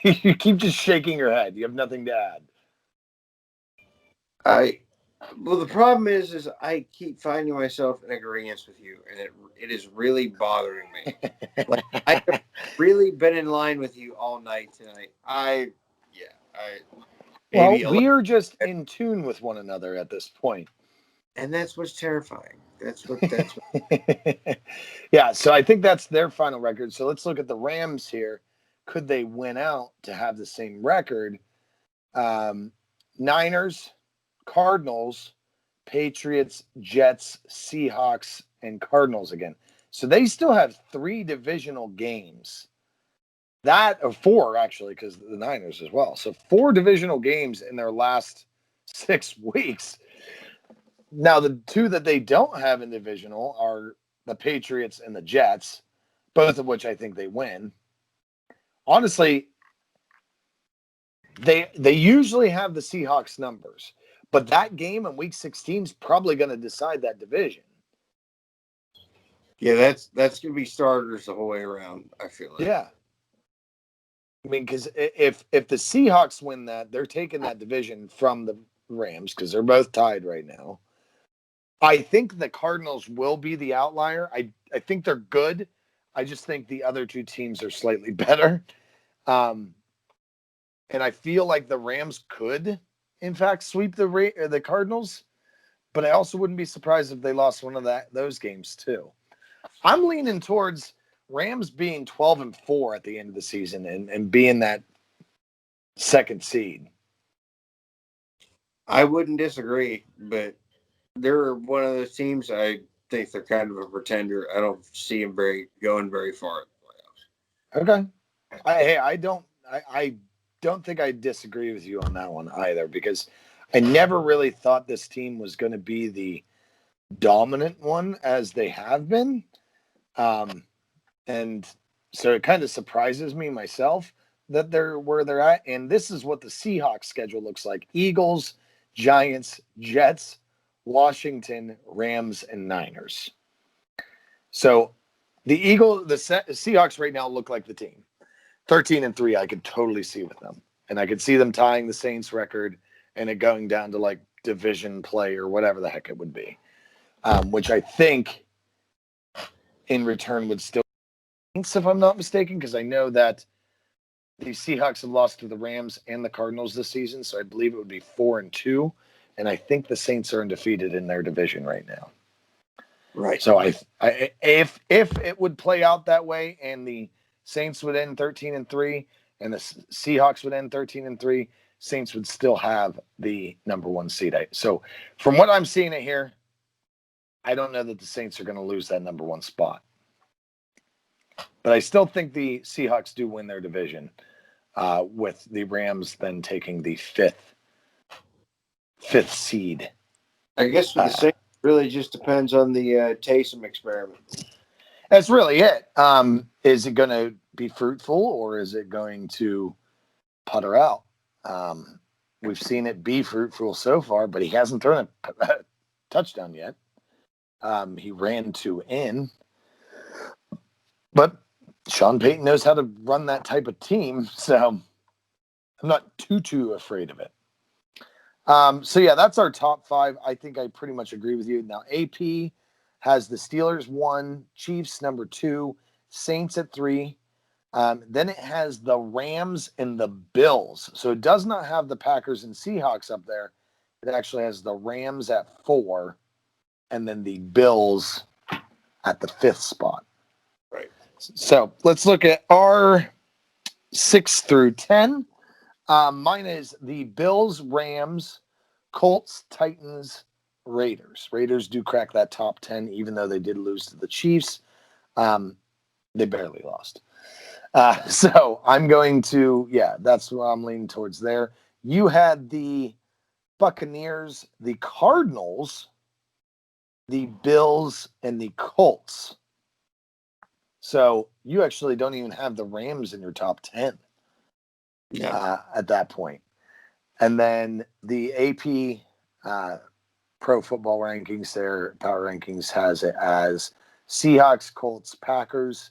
You keep just shaking your head. You have nothing to add. Well, the problem is I keep finding myself in agreement with you, and it is really bothering me. Like, I have really been in line with you all night tonight. Well, we are just in tune with one another at this point. And that's what's terrifying. That's what. Yeah, so I think that's their final record. So let's look at the Rams here. Could they win out to have the same record? Niners, Cardinals, Patriots, Jets, Seahawks, and Cardinals again. So they still have 3 divisional games. Or 4, actually, because the Niners as well. So 4 divisional games in their last 6 weeks. Now, the two that they don't have in divisional are the Patriots and the Jets, both of which I think they win. Honestly, they usually have the Seahawks numbers, but that game in Week 16 is probably going to decide that division. Yeah, that's going to be starters the whole way around, I feel like. Yeah. I mean, because if the Seahawks win that, they're taking that division from the Rams because they're both tied right now. I think the Cardinals will be the outlier. I think they're good. I just think the other two teams are slightly better. And I feel like the Rams could, in fact, sweep the Cardinals. But I also wouldn't be surprised if they lost one of those games too. I'm leaning towards Rams being 12-4 at the end of the season and being that second seed. I wouldn't disagree, but they're one of those teams I think they're kind of a pretender. I don't see them going very far in the playoffs. Okay. I don't think I disagree with you on that one either, because I never really thought this team was going to be the dominant one as they have been. And so it kind of surprises me myself that they're where they're at. And this is what the Seahawks schedule looks like: Eagles, Giants, Jets, Washington, Rams, and Niners. So the Seahawks right now look like the team. 13-3, I could totally see with them. And I could see them tying the Saints record and it going down to like division play or whatever the heck it would be. Which I think in return would still, if I'm not mistaken, because I know that the Seahawks have lost to the Rams and the Cardinals this season, so I believe it would be 4-2, and I think the Saints are undefeated in their division right now. Right. So if it would play out that way, and the Saints would end 13-3, and the Seahawks would end 13-3, Saints would still have the number one seed. So from what I'm seeing it here, I don't know that the Saints are going to lose that number one spot. But I still think the Seahawks do win their division, with the Rams then taking the fifth seed. I guess for the Saints, really just depends on the Taysom experiment. That's really it. Is it going to be fruitful, or is it going to putter out? We've seen it be fruitful so far, but he hasn't thrown a touchdown yet. He ran 2 in. But Sean Payton knows how to run that type of team, so I'm not too afraid of it. So yeah, that's our top 5. I think I pretty much agree with you. Now, AP has the Steelers 1, Chiefs number 2, Saints at 3. Then it has the Rams and the Bills. So it does not have the Packers and Seahawks up there. It actually has the Rams at 4, and then the Bills at the 5th spot. Right. So let's look at our 6 through 10. Mine is the Bills, Rams, Colts, Titans, Raiders. Raiders do crack that top 10, even though they did lose to the Chiefs. They barely lost. So I'm going to, that's what I'm leaning towards there. You had the Buccaneers, the Cardinals, the Bills, and the Colts. So you actually don't even have the Rams in your top 10 at that point. And then the AP Pro Football Rankings, their power rankings, has it as Seahawks, Colts, Packers,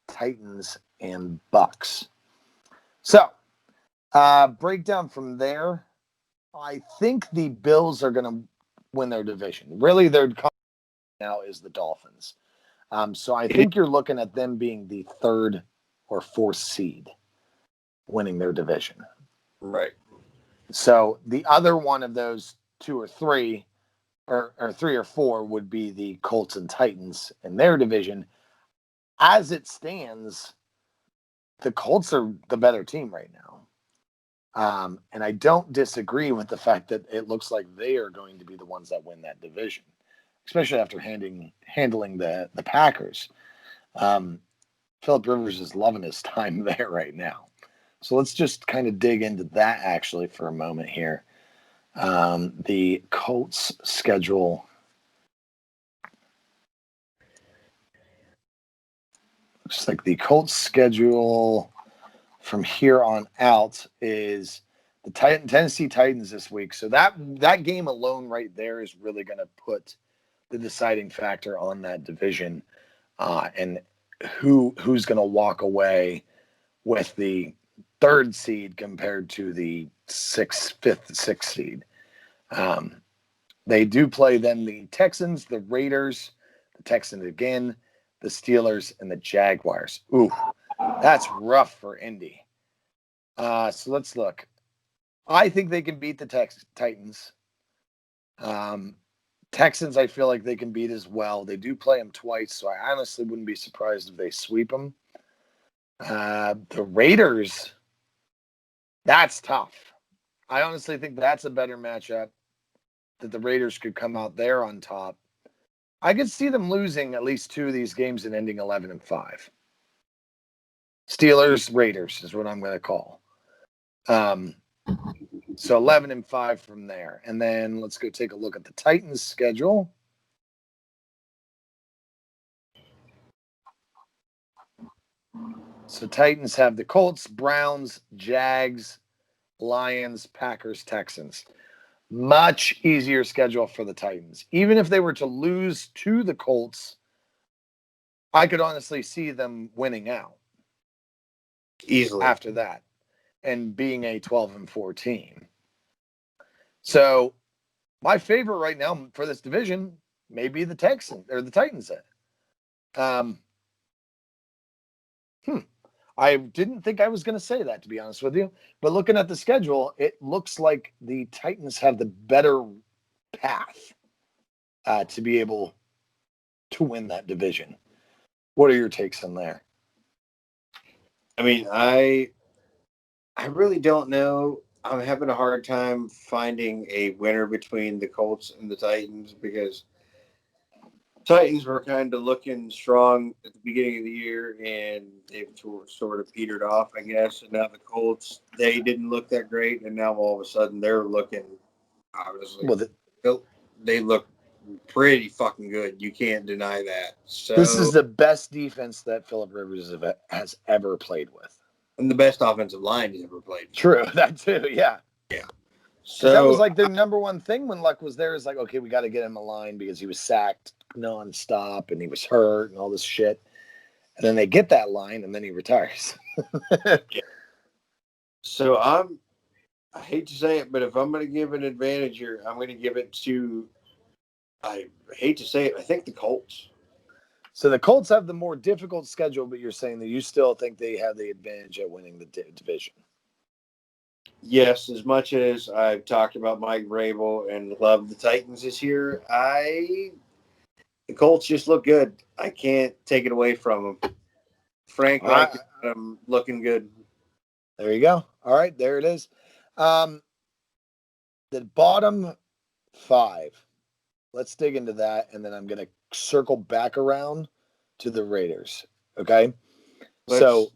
Titans, and Bucks. So breakdown from there. I think the Bills are going to win their division. Really, their competition now is the Dolphins. So I think you're looking at them being the 3rd or 4th seed, winning their division. Right. So the other one of those 2 or 3, or 3 or 4, would be the Colts and Titans in their division. As it stands, the Colts are the better team right now. And I don't disagree with the fact that it looks like they are going to be the ones that win that division, especially after handling the Packers. Phillip Rivers is loving his time there right now. So let's just kind of dig into that actually for a moment here. The Colts schedule looks like the Colts schedule from here on out is the Tennessee Titans this week. So that game alone right there is really going to put the deciding factor on that division, and who's going to walk away with the third seed compared to the fifth, sixth seed. They do play then the Texans, the Raiders, the Texans again, the Steelers, and the Jaguars. Ooh, that's rough for Indy. So let's look. I think they can beat the Titans. Texans, I feel like they can beat as well. They do play them twice, so I honestly wouldn't be surprised if they sweep them. The Raiders, that's tough. I honestly think that's a better matchup, that the Raiders could come out there on top. I could see them losing at least two of these games and ending 11-5. Steelers, Raiders is what I'm going to call. So 11-5 from there. And then let's go take a look at the Titans schedule. So Titans have the Colts, Browns, Jags, Lions, Packers, Texans. Much easier schedule for the Titans. Even if they were to lose to the Colts, I could honestly see them winning out easily after that and being a 12-4 team. So my favorite right now for this division may be the Texans or the Titans. I didn't think I was going to say that, to be honest with you. But looking at the schedule, it looks like the Titans have the better path to be able to win that division. What are your takes on there? I mean, I really don't know. I'm having a hard time finding a winner between the Colts and the Titans because Titans were kind of looking strong at the beginning of the year, and they've sort of petered off, I guess. And now the Colts, they didn't look that great, and now all of a sudden they're looking, obviously, they look pretty fucking good. You can't deny that. So this is the best defense that Philip Rivers has ever played with. And the best offensive line he's ever played. True, that too, yeah. Yeah. So that was like their number one thing when Luck was there, is like, okay, we got to get him a line because he was sacked nonstop and he was hurt and all this shit. And then they get that line and then he retires. Yeah. So I hate to say it, but if I'm going to give an advantage here, I'm going to give it to, I hate to say it, I think the Colts. So the Colts have the more difficult schedule, but you're saying that you still think they have the advantage at winning the division. Yes, as much as I've talked about Mike Vrabel and love the Titans this year, the Colts just look good. I can't take it away from them. Frankly, I'm looking good. There you go. All right, there it is. The bottom five. Let's dig into that, and then I'm going to circle back around to the Raiders. Okay? Just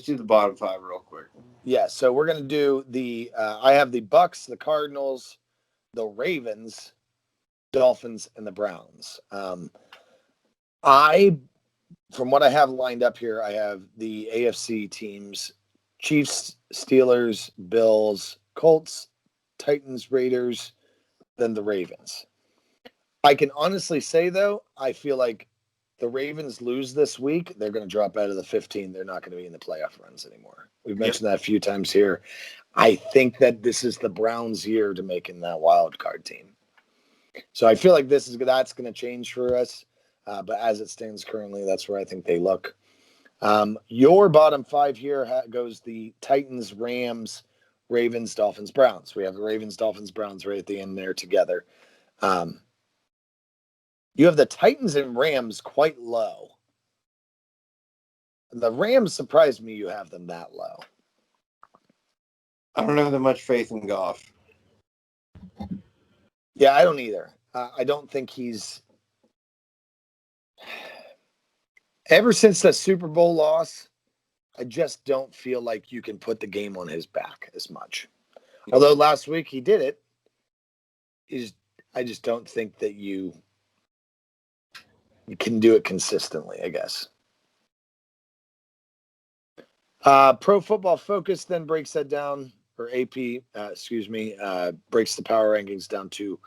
do the bottom five real quick. Yeah, so we're going to do the I have the Bucks, the Cardinals, the Ravens, Dolphins, and the Browns. From what I have lined up here, I have the AFC teams: Chiefs, Steelers, Bills, Colts, Titans, Raiders, then the Ravens. I can honestly say, though, I feel like the Ravens lose this week, they're going to drop out of the 15. They're not going to be in the playoff runs anymore. We've mentioned that a few times here. I think that this is the Browns' year to make in that wild card team. So I feel like that's going to change for us. But as it stands currently, that's where I think they look. Your bottom five here goes the Titans, Rams, Ravens, Dolphins, Browns. We have the Ravens, Dolphins, Browns right at the end there together. You have the Titans and Rams quite low. The Rams surprised me you have them that low. I don't have that much faith in Goff. Yeah, I don't either. I don't think he's... Ever since the Super Bowl loss, I just don't feel like you can put the game on his back as much. Although last week he did it, I just don't think that you can do it consistently, I guess. Pro Football Focus then breaks that down, or AP, breaks the power rankings down to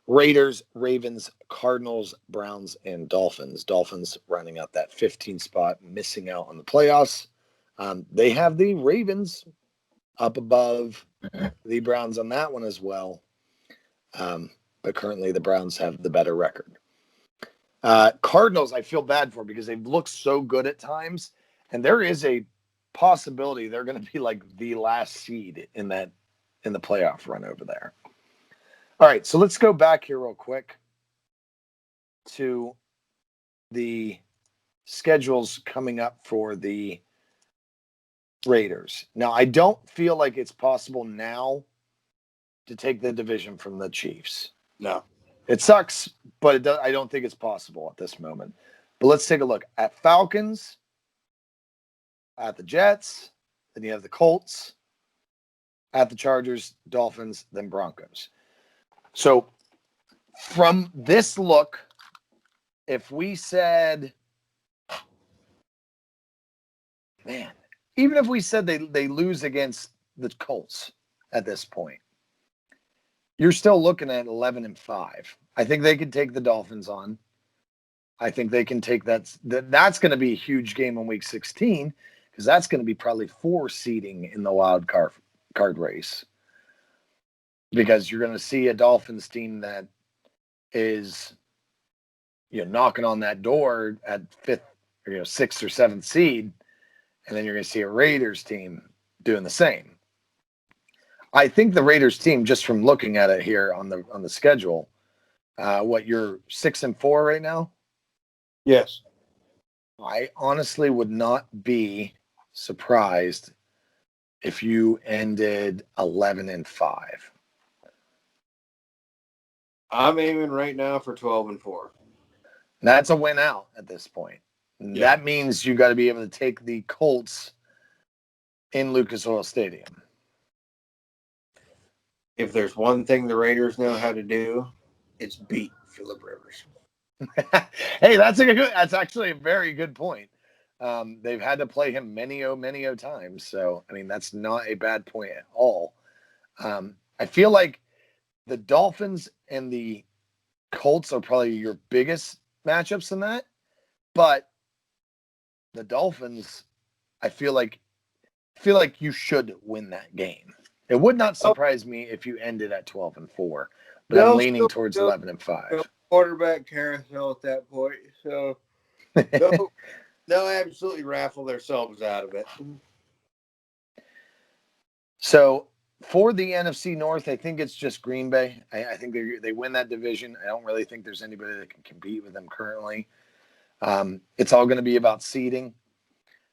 Raiders, Ravens, Cardinals, Browns, and Dolphins. Dolphins rounding out that 15 spot, missing out on the playoffs. They have the Ravens up above the Browns on that one as well. But currently the Browns have the better record. Cardinals, I feel bad for because they've looked so good at times, and there is a possibility they're going to be like the last seed in the playoff run over there. All right, so let's go back here real quick to the schedules coming up for the Raiders. Now, I don't feel like it's possible now to take the division from the Chiefs. No. It sucks, but I don't think it's possible at this moment. But let's take a look at Falcons, at the Jets, then you have the Colts, at the Chargers, Dolphins, then Broncos. So from this look, if we said, man, even if we said they lose against the Colts at this point, you're still looking at 11-5. I think they could take the Dolphins on. I think they can take that. That's going to be a huge game in Week 16 because that's going to be probably 4 seeding in the wild card race. Because you're going to see a Dolphins team that is, knocking on that door at 5th, or 6th or 7th seed, and then you're going to see a Raiders team doing the same. I think the Raiders team, just from looking at it here on the schedule, you're 6-4 right now? Yes. I honestly would not be surprised if you ended 11-5. I'm aiming right now for 12-4. That's a win out at this point. Yeah. That means you got to be able to take the Colts in Lucas Oil Stadium. If there's one thing the Raiders know how to do, it's beat Phillip Rivers. Hey, that's actually a very good point. They've had to play him many times. So, I mean, that's not a bad point at all. I feel like the Dolphins and the Colts are probably your biggest matchups in that. But the Dolphins, I feel like you should win that game. It would not surprise me if you ended at 12-4, but I'm leaning towards 11-5. Quarterback carousel at that point, so they'll absolutely raffle themselves out of it. So for the NFC North, I think it's just Green Bay. I think they win that division. I don't really think there's anybody that can compete with them currently. It's all going to be about seeding.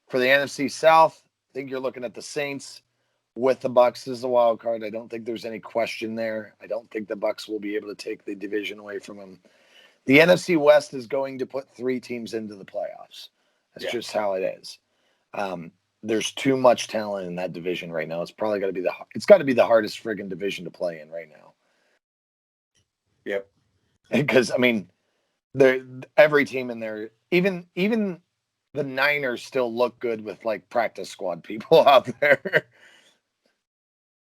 For the NFC South, I think you're looking at the Saints with the Bucs as the wild card. I don't think there's any question there. I don't think the Bucs will be able to take the division away from them. The NFC West is going to put 3 teams into the playoffs. That's just how it is. There's too much talent in that division right now. It's probably got to be the hardest friggin' division to play in right now. Yep. Because I mean, every team in there, even the Niners still look good with like practice squad people out there.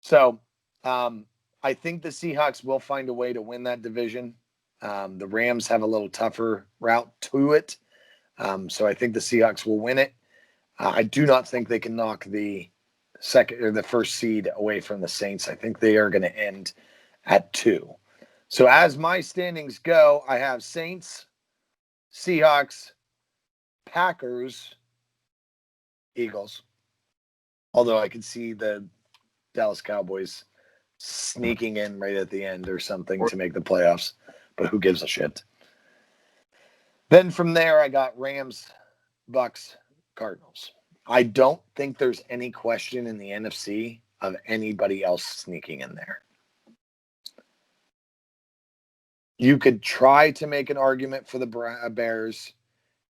So, I think the Seahawks will find a way to win that division. The Rams have a little tougher route to it. So I think the Seahawks will win it. I do not think they can knock the second or the first seed away from the Saints. I think they are going to end at 2. So as my standings go, I have Saints, Seahawks, Packers, Eagles. Although I could see the Dallas Cowboys sneaking in right at the end or something to make the playoffs, but who gives a shit? Then from there, I got Rams, Bucks, Cardinals. I don't think there's any question in the NFC of anybody else sneaking in there. You could try to make an argument for the Bears.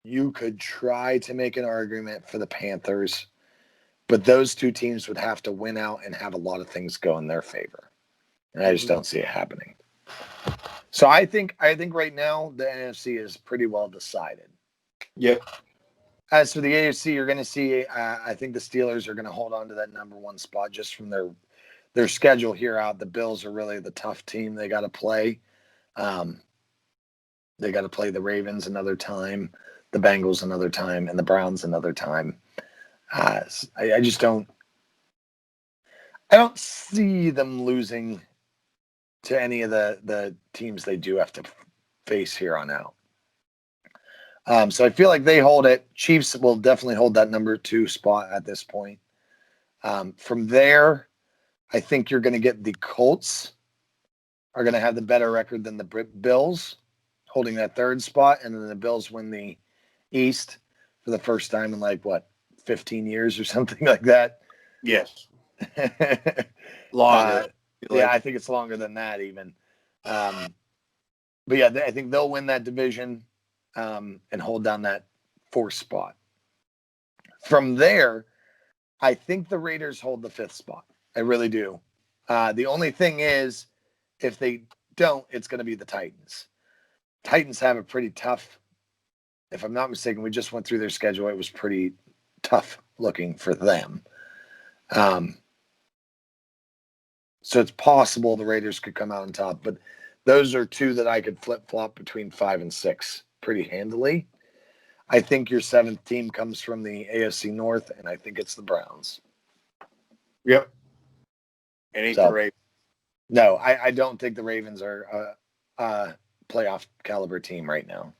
You could try to make an argument for the Panthers. But those 2 teams would have to win out and have a lot of things go in their favor. And I just don't see it happening. So I think right now the NFC is pretty well decided. Yep. As for the AFC, you're going to see. I think the Steelers are going to hold on to that number one spot just from their schedule here out. The Bills are really the tough team they got to play. They got to play the Ravens another time, the Bengals another time, and the Browns another time. I just don't. I don't see them losing to any of the teams they do have to face here on out. So I feel like they hold it. Chiefs will definitely hold that number two spot at this point. From there, I think you're going to get the Colts are going to have the better record than the Bills, holding that third spot, and then the Bills win the East for the first time in 15 years or something like that. Yes. Longer. Yeah, I think it's longer than that even. But yeah, I think they'll win that division and hold down that fourth spot. From there, I think the Raiders hold the fifth spot. I really do. The only thing is, if they don't, it's going to be the Titans. Titans have a pretty tough, if I'm not mistaken, we just went through their schedule. It was pretty tough looking for them. So it's possible the Raiders could come out on top, but those are two that I could flip-flop between 5 and 6 pretty handily. I think your seventh team comes from the AFC North, and I think it's the Browns. Yep. And it's the Ravens. No, I don't think the Ravens are a playoff caliber team right now.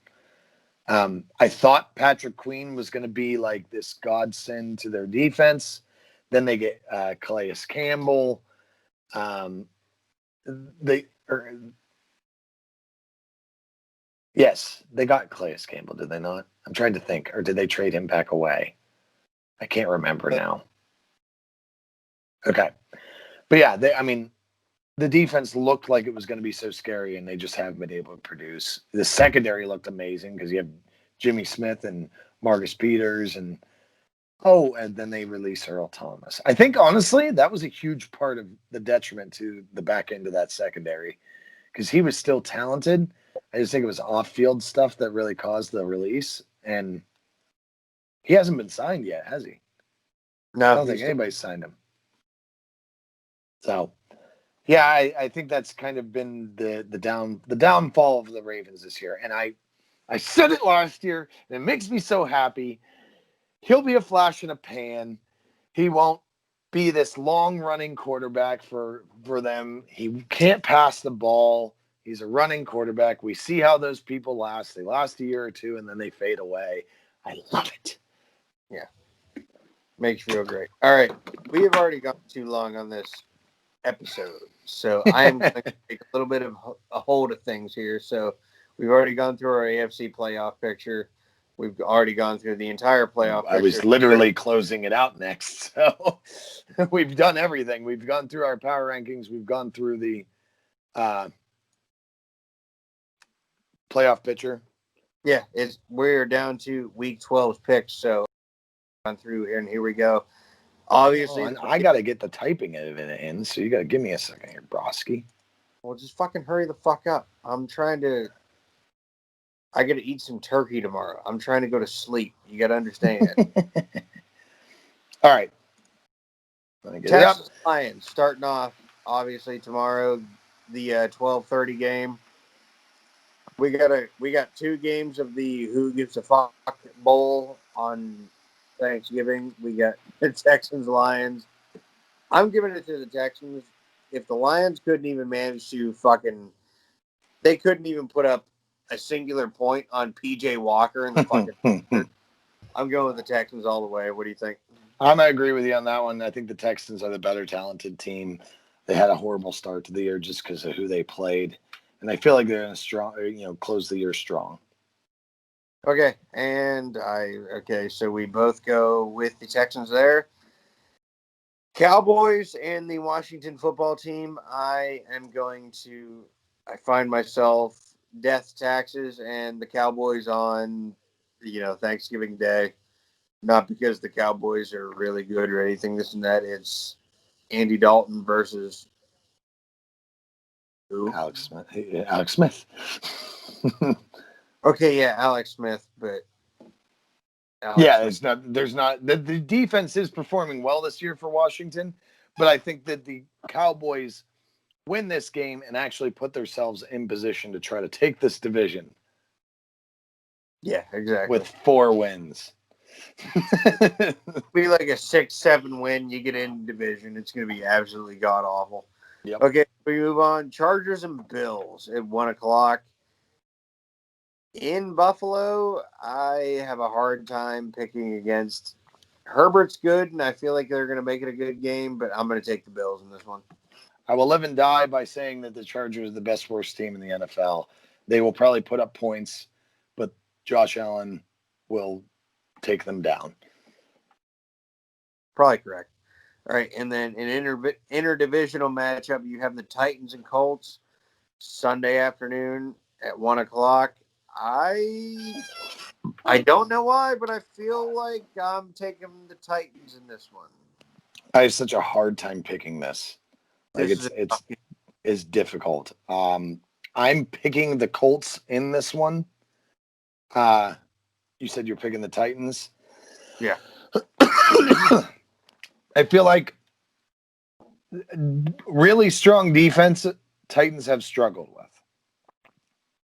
I thought Patrick Queen was going to be like this godsend to their defense. Then they get Calais Campbell. Yes, they got Calais Campbell, did they not? I'm trying to think. Or did they trade him back away? I can't remember now. Okay. But yeah, the defense looked like it was going to be so scary, and they just haven't been able to produce. The secondary looked amazing because you have Jimmy Smith and Marcus Peters, and then they release Earl Thomas. I think, honestly, that was a huge part of the detriment to the back end of that secondary because he was still talented. I just think it was off-field stuff that really caused the release, and he hasn't been signed yet, has he? No, I don't think anybody's signed him. So, yeah, I think that's kind of been the downfall of the Ravens this year. And I said it last year, and it makes me so happy. He'll be a flash in a pan. He won't be this long-running quarterback for them. He can't pass the ball. He's a running quarterback. We see how those people last. They last a year or two, and then they fade away. I love it. Yeah. Makes you feel great. All right. We have already gone too long on this episode. So I am going to take a little bit of a hold of things here. So we've already gone through our AFC playoff picture. We've already gone through the entire playoff picture. I was literally closing it out next. So we've done everything. We've gone through our power rankings. We've gone through the playoff picture. Yeah, we're down to week 12's picks. So gone through here, and here we go. Obviously, I got to get the typing of it in, so you got to give me a second here, Broski. Well, just fucking hurry the fuck up. I got to eat some turkey tomorrow. I'm trying to go to sleep. You got to understand. All right. Texas Lions starting off, obviously, tomorrow, the 12:30 game. We got 2 games of the Who Gives a Fuck Bowl on Thanksgiving. We got the Texans Lions. I'm giving it to the Texans. If the Lions couldn't even manage to they couldn't even put up a singular point on PJ Walker in the fucking I'm going with the Texans all the way. What do you think? I'm going to agree with you on that one. I think the Texans are the better talented team. They had a horrible start to the year just because of who they played. And I feel like they're going to close the year strong. Okay. So we both go with the Texans there. Cowboys and the Washington football team. I find myself death taxes and the Cowboys on, Thanksgiving Day. Not because the Cowboys are really good or anything, this and that. It's Andy Dalton versus who? Alex Smith. Okay, yeah, Alex Smith, but Yeah, Alex. there's not the defense is performing well this year for Washington, but I think that the Cowboys win this game and actually put themselves in position to try to take this division. Yeah, exactly. With 4 wins. Be like a 6-7 win, you get in division. It's going to be absolutely god awful. Yep. Okay, we move on. Chargers and Bills at 1:00 in Buffalo. I have a hard time picking against. Herbert's good, and I feel like they're going to make it a good game, but I'm going to take the Bills in this one. I will live and die by saying that the Chargers are the best worst team in the NFL. They will probably put up points, but Josh Allen will take them down. Probably correct. All right, and then an interdivisional matchup, you have the Titans and Colts Sunday afternoon at 1:00. I don't know why, but I feel like I'm taking the Titans in this one. I have such a hard time picking this. Like This it's difficult. I'm picking the Colts in this one. You said you're picking the Titans. Yeah. I feel like really strong defense Titans have struggled with.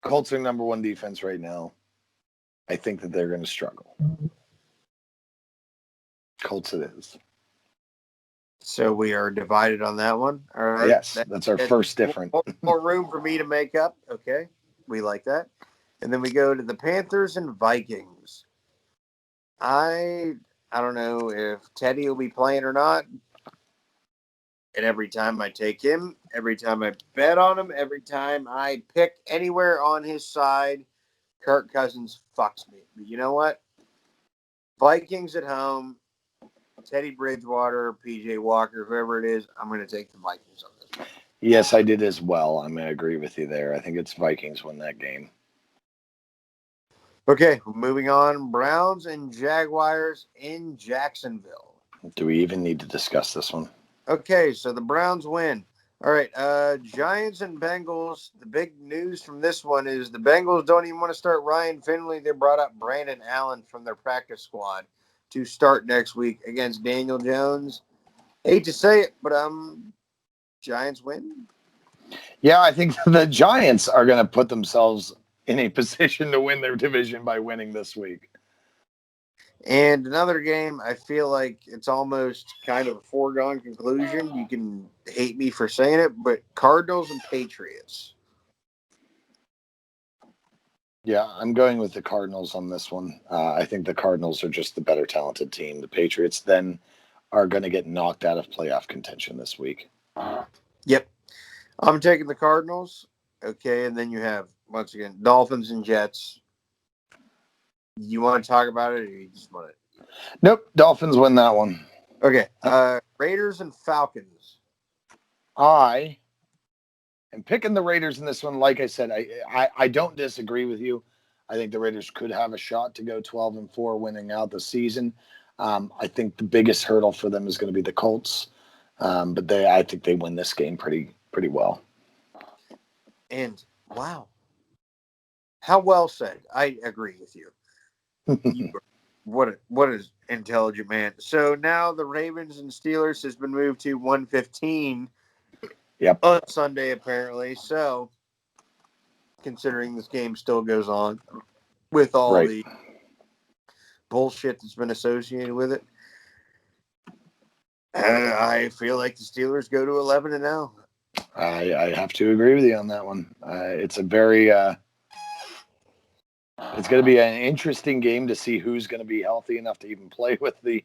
Colts are number 1 defense right now. I think that they're going to struggle. Colts it is. So we are divided on that one. All right. Yes, that's our first different. More room for me to make up. Okay. We like that. And then we go to the Panthers and Vikings. I don't know if Teddy will be playing or not. And every time I take him, every time I bet on him, every time I pick anywhere on his side, Kirk Cousins fucks me. But you know what? Vikings at home, Teddy Bridgewater, PJ Walker, whoever it is, I'm going to take the Vikings on this one. Yes, I did as well. I'm going to agree with you there. I think it's Vikings win that game. Okay, moving on. Browns and Jaguars in Jacksonville. Do we even need to discuss this one? Okay, so the Browns win. All right, Giants and Bengals. The big news from this one is the Bengals don't even want to start Ryan Finley. They brought up Brandon Allen from their practice squad to start next week against Daniel Jones. Hate to say it, but Giants win. Yeah, I think the Giants are going to put themselves in a position to win their division by winning this week. And another game, I feel like it's almost kind of a foregone conclusion. You can hate me for saying it, but Cardinals and Patriots. Yeah, I'm going with the Cardinals on this one. I think the Cardinals are just the better talented team. The Patriots then are going to get knocked out of playoff contention this week. Yep. I'm taking the Cardinals. Okay, and then you have, once again, Dolphins and Jets. You want to talk about it, or you just want to? Nope, Dolphins win that one. Okay, Raiders and Falcons. I am picking the Raiders in this one. Like I said, I don't disagree with you. I think the Raiders could have a shot to go 12-4, winning out the season. I think the biggest hurdle for them is going to be the Colts, but I think they win this game pretty well. And wow, how well said. I agree with you. What is intelligent man. So now the Ravens and Steelers has been moved to 1:15. Yep. On Sunday apparently. So considering this game still goes on with all the bullshit that's been associated with it, I feel like the Steelers go to 11-0. I have to agree with you on that one. It's a very it's going to be an interesting game to see who's going to be healthy enough to even play with the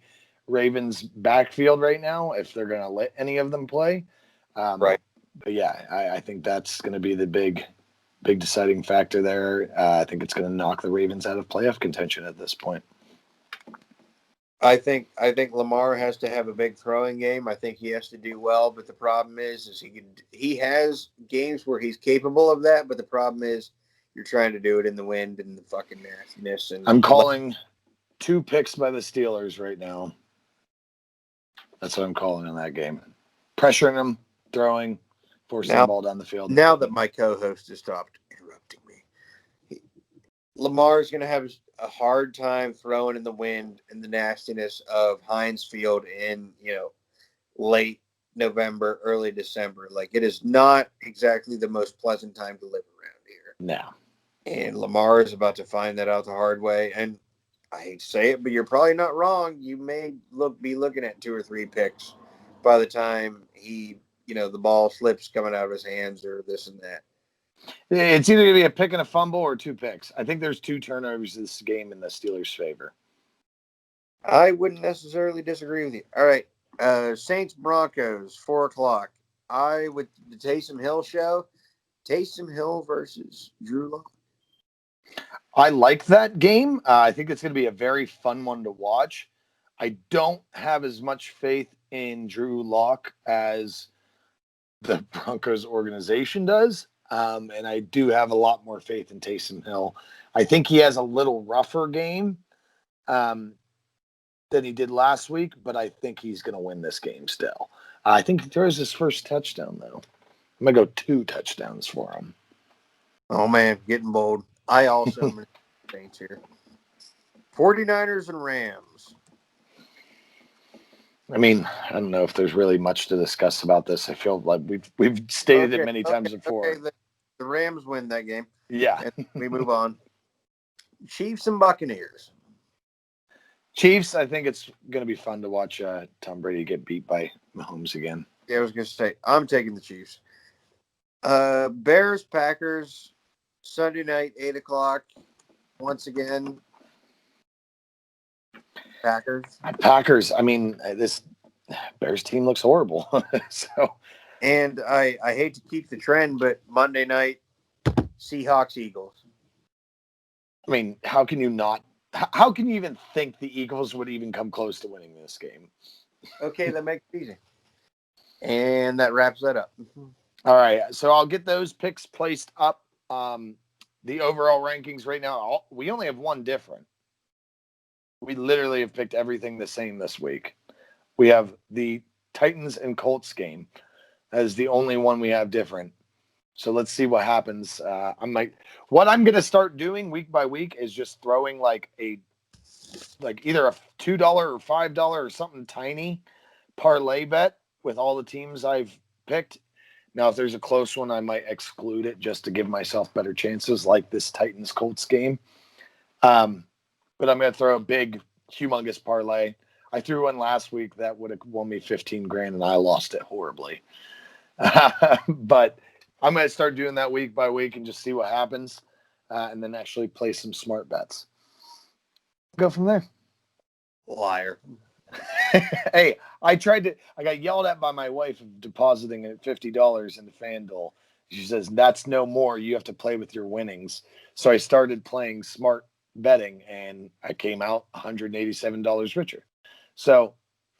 Ravens backfield right now, if they're going to let any of them play. Right. But yeah, I think that's going to be the big deciding factor there. I think it's going to knock the Ravens out of playoff contention at this point. I think Lamar has to have a big throwing game. I think he has to do well, but the problem is he has games where he's capable of that, but the problem is you're trying to do it in the wind and the fucking nastiness. And I'm calling 2 picks by the Steelers right now. That's what I'm calling on that game. Pressuring them, throwing, forcing the ball down the field. Now that my co-host has stopped interrupting me, Lamar's going to have a hard time throwing in the wind and the nastiness of Heinz Field in, late November, early December. Like, it is not exactly the most pleasant time to live around here. No. And Lamar is about to find that out the hard way. And I hate to say it, but you're probably not wrong. You may be looking at 2 or 3 picks by the time he, the ball slips coming out of his hands or this and that. It's either going to be a pick and a fumble or 2 picks. I think there's 2 turnovers this game in the Steelers' favor. I wouldn't necessarily disagree with you. All right. Saints Broncos, 4:00. With the Taysom Hill show. Taysom Hill versus Drew Lock. I like that game. I think it's going to be a very fun one to watch. I don't have as much faith in Drew Lock as the Broncos organization does. And I do have a lot more faith in Taysom Hill. I think he has a little rougher game than he did last week, but I think he's going to win this game still. I think he throws his first touchdown, though. I'm going to go 2 touchdowns for him. Oh, man, getting bold. I also am Saints here. 49ers and Rams. I mean, I don't know if there's really much to discuss about this. I feel like we've stated it many times before. Okay, the Rams win that game. Yeah. And we move on. Chiefs and Buccaneers. Chiefs, I think it's going to be fun to watch Tom Brady get beat by Mahomes again. Yeah, I was going to say, I'm taking the Chiefs. Bears, Packers, Sunday night, 8:00. Once again, Packers. I mean, this Bears team looks horrible. And I hate to keep the trend, but Monday night, Seahawks, Eagles. I mean, how can you even think the Eagles would even come close to winning this game? Okay, that makes it easy. And that wraps that up. All right, so I'll get those picks placed up. The overall rankings right now, we only have one different. We literally have picked everything the same this week. We have the Titans and Colts game. That is the only one we have different. So let's see what happens. What I'm going to start doing week by week is just throwing either a $2 or $5 or something tiny parlay bet with all the teams I've picked. Now, if there's a close one, I might exclude it just to give myself better chances, like this Titans-Colts game. But I'm going to throw a big, humongous parlay. I threw one last week that would have won me $15,000, and I lost it horribly. But I'm going to start doing that week by week and just see what happens, and then actually play some smart bets. Go from there. Liar. Hey, I got yelled at by my wife of depositing at $50 into FanDuel. She says, that's no more. You have to play with your winnings. So I started playing smart betting, and I came out $187 richer. So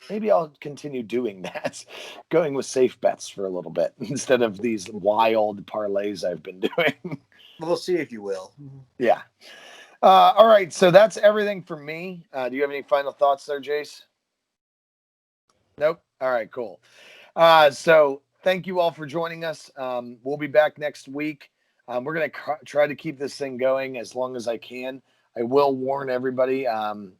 maybe I'll continue doing that, going with safe bets for a little bit instead of these wild parlays I've been doing. We'll see if you will. Yeah. All right, so that's everything for me. Do you have any final thoughts there, Jace? Nope. All right, cool. So thank you all for joining us. We'll be back next week. We're going to try to keep this thing going as long as I can. I will warn everybody, I'm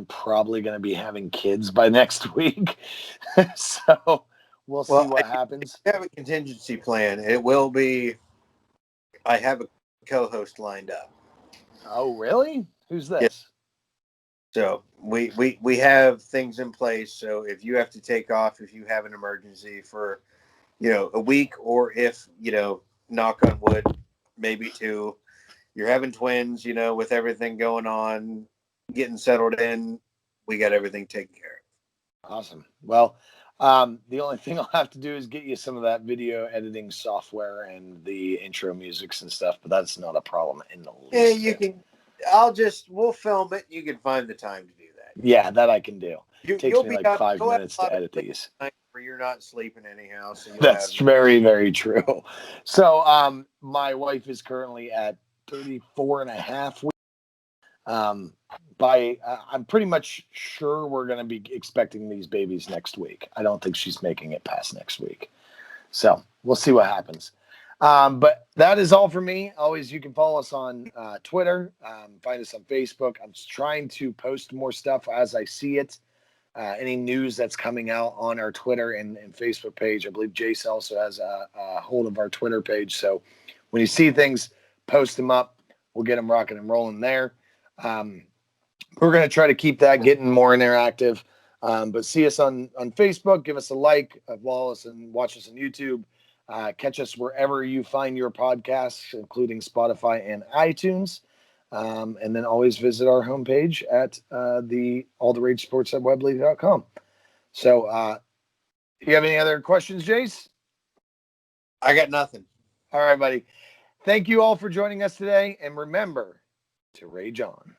probably going to be having kids by next week. So we'll see what happens. I have a contingency plan. It will be, I have a co-host lined up. Oh, really? Who's this? Yes. So we have things in place. So if you have to take off, if you have an emergency for, a week, or if, knock on wood, maybe 2, you're having twins, with everything going on, getting settled in, we got everything taken care of. Awesome. Well, the only thing I'll have to do is get you some of that video editing software and the intro musics and stuff, but that's not a problem in the least. Yeah, you can. We'll film it. You can find the time to do that. Yeah, that I can do. It takes me like 5 minutes to edit these. Where you're not sleeping anyhow. So that's very, very true. So my wife is currently at 34 and a half weeks. I'm pretty much sure we're going to be expecting these babies next week. I don't think she's making it past next week. So we'll see what happens. But that is all for me. Always, you can follow us on Twitter, find us on Facebook. I'm trying to post more stuff as I see it. Any news that's coming out on our Twitter and Facebook page. I believe Jace also has a hold of our Twitter page. So when you see things, post them up. We'll get them rocking and rolling there. We're going to try to keep that getting more interactive. But see us on Facebook. Give us a like, follow us, and watch us on YouTube. Catch us wherever you find your podcasts, including Spotify and iTunes. And then always visit our homepage at the alltheragesports@webley.com. So, you have any other questions, Jace? I got nothing. All right, buddy. Thank you all for joining us today. And remember to rage on.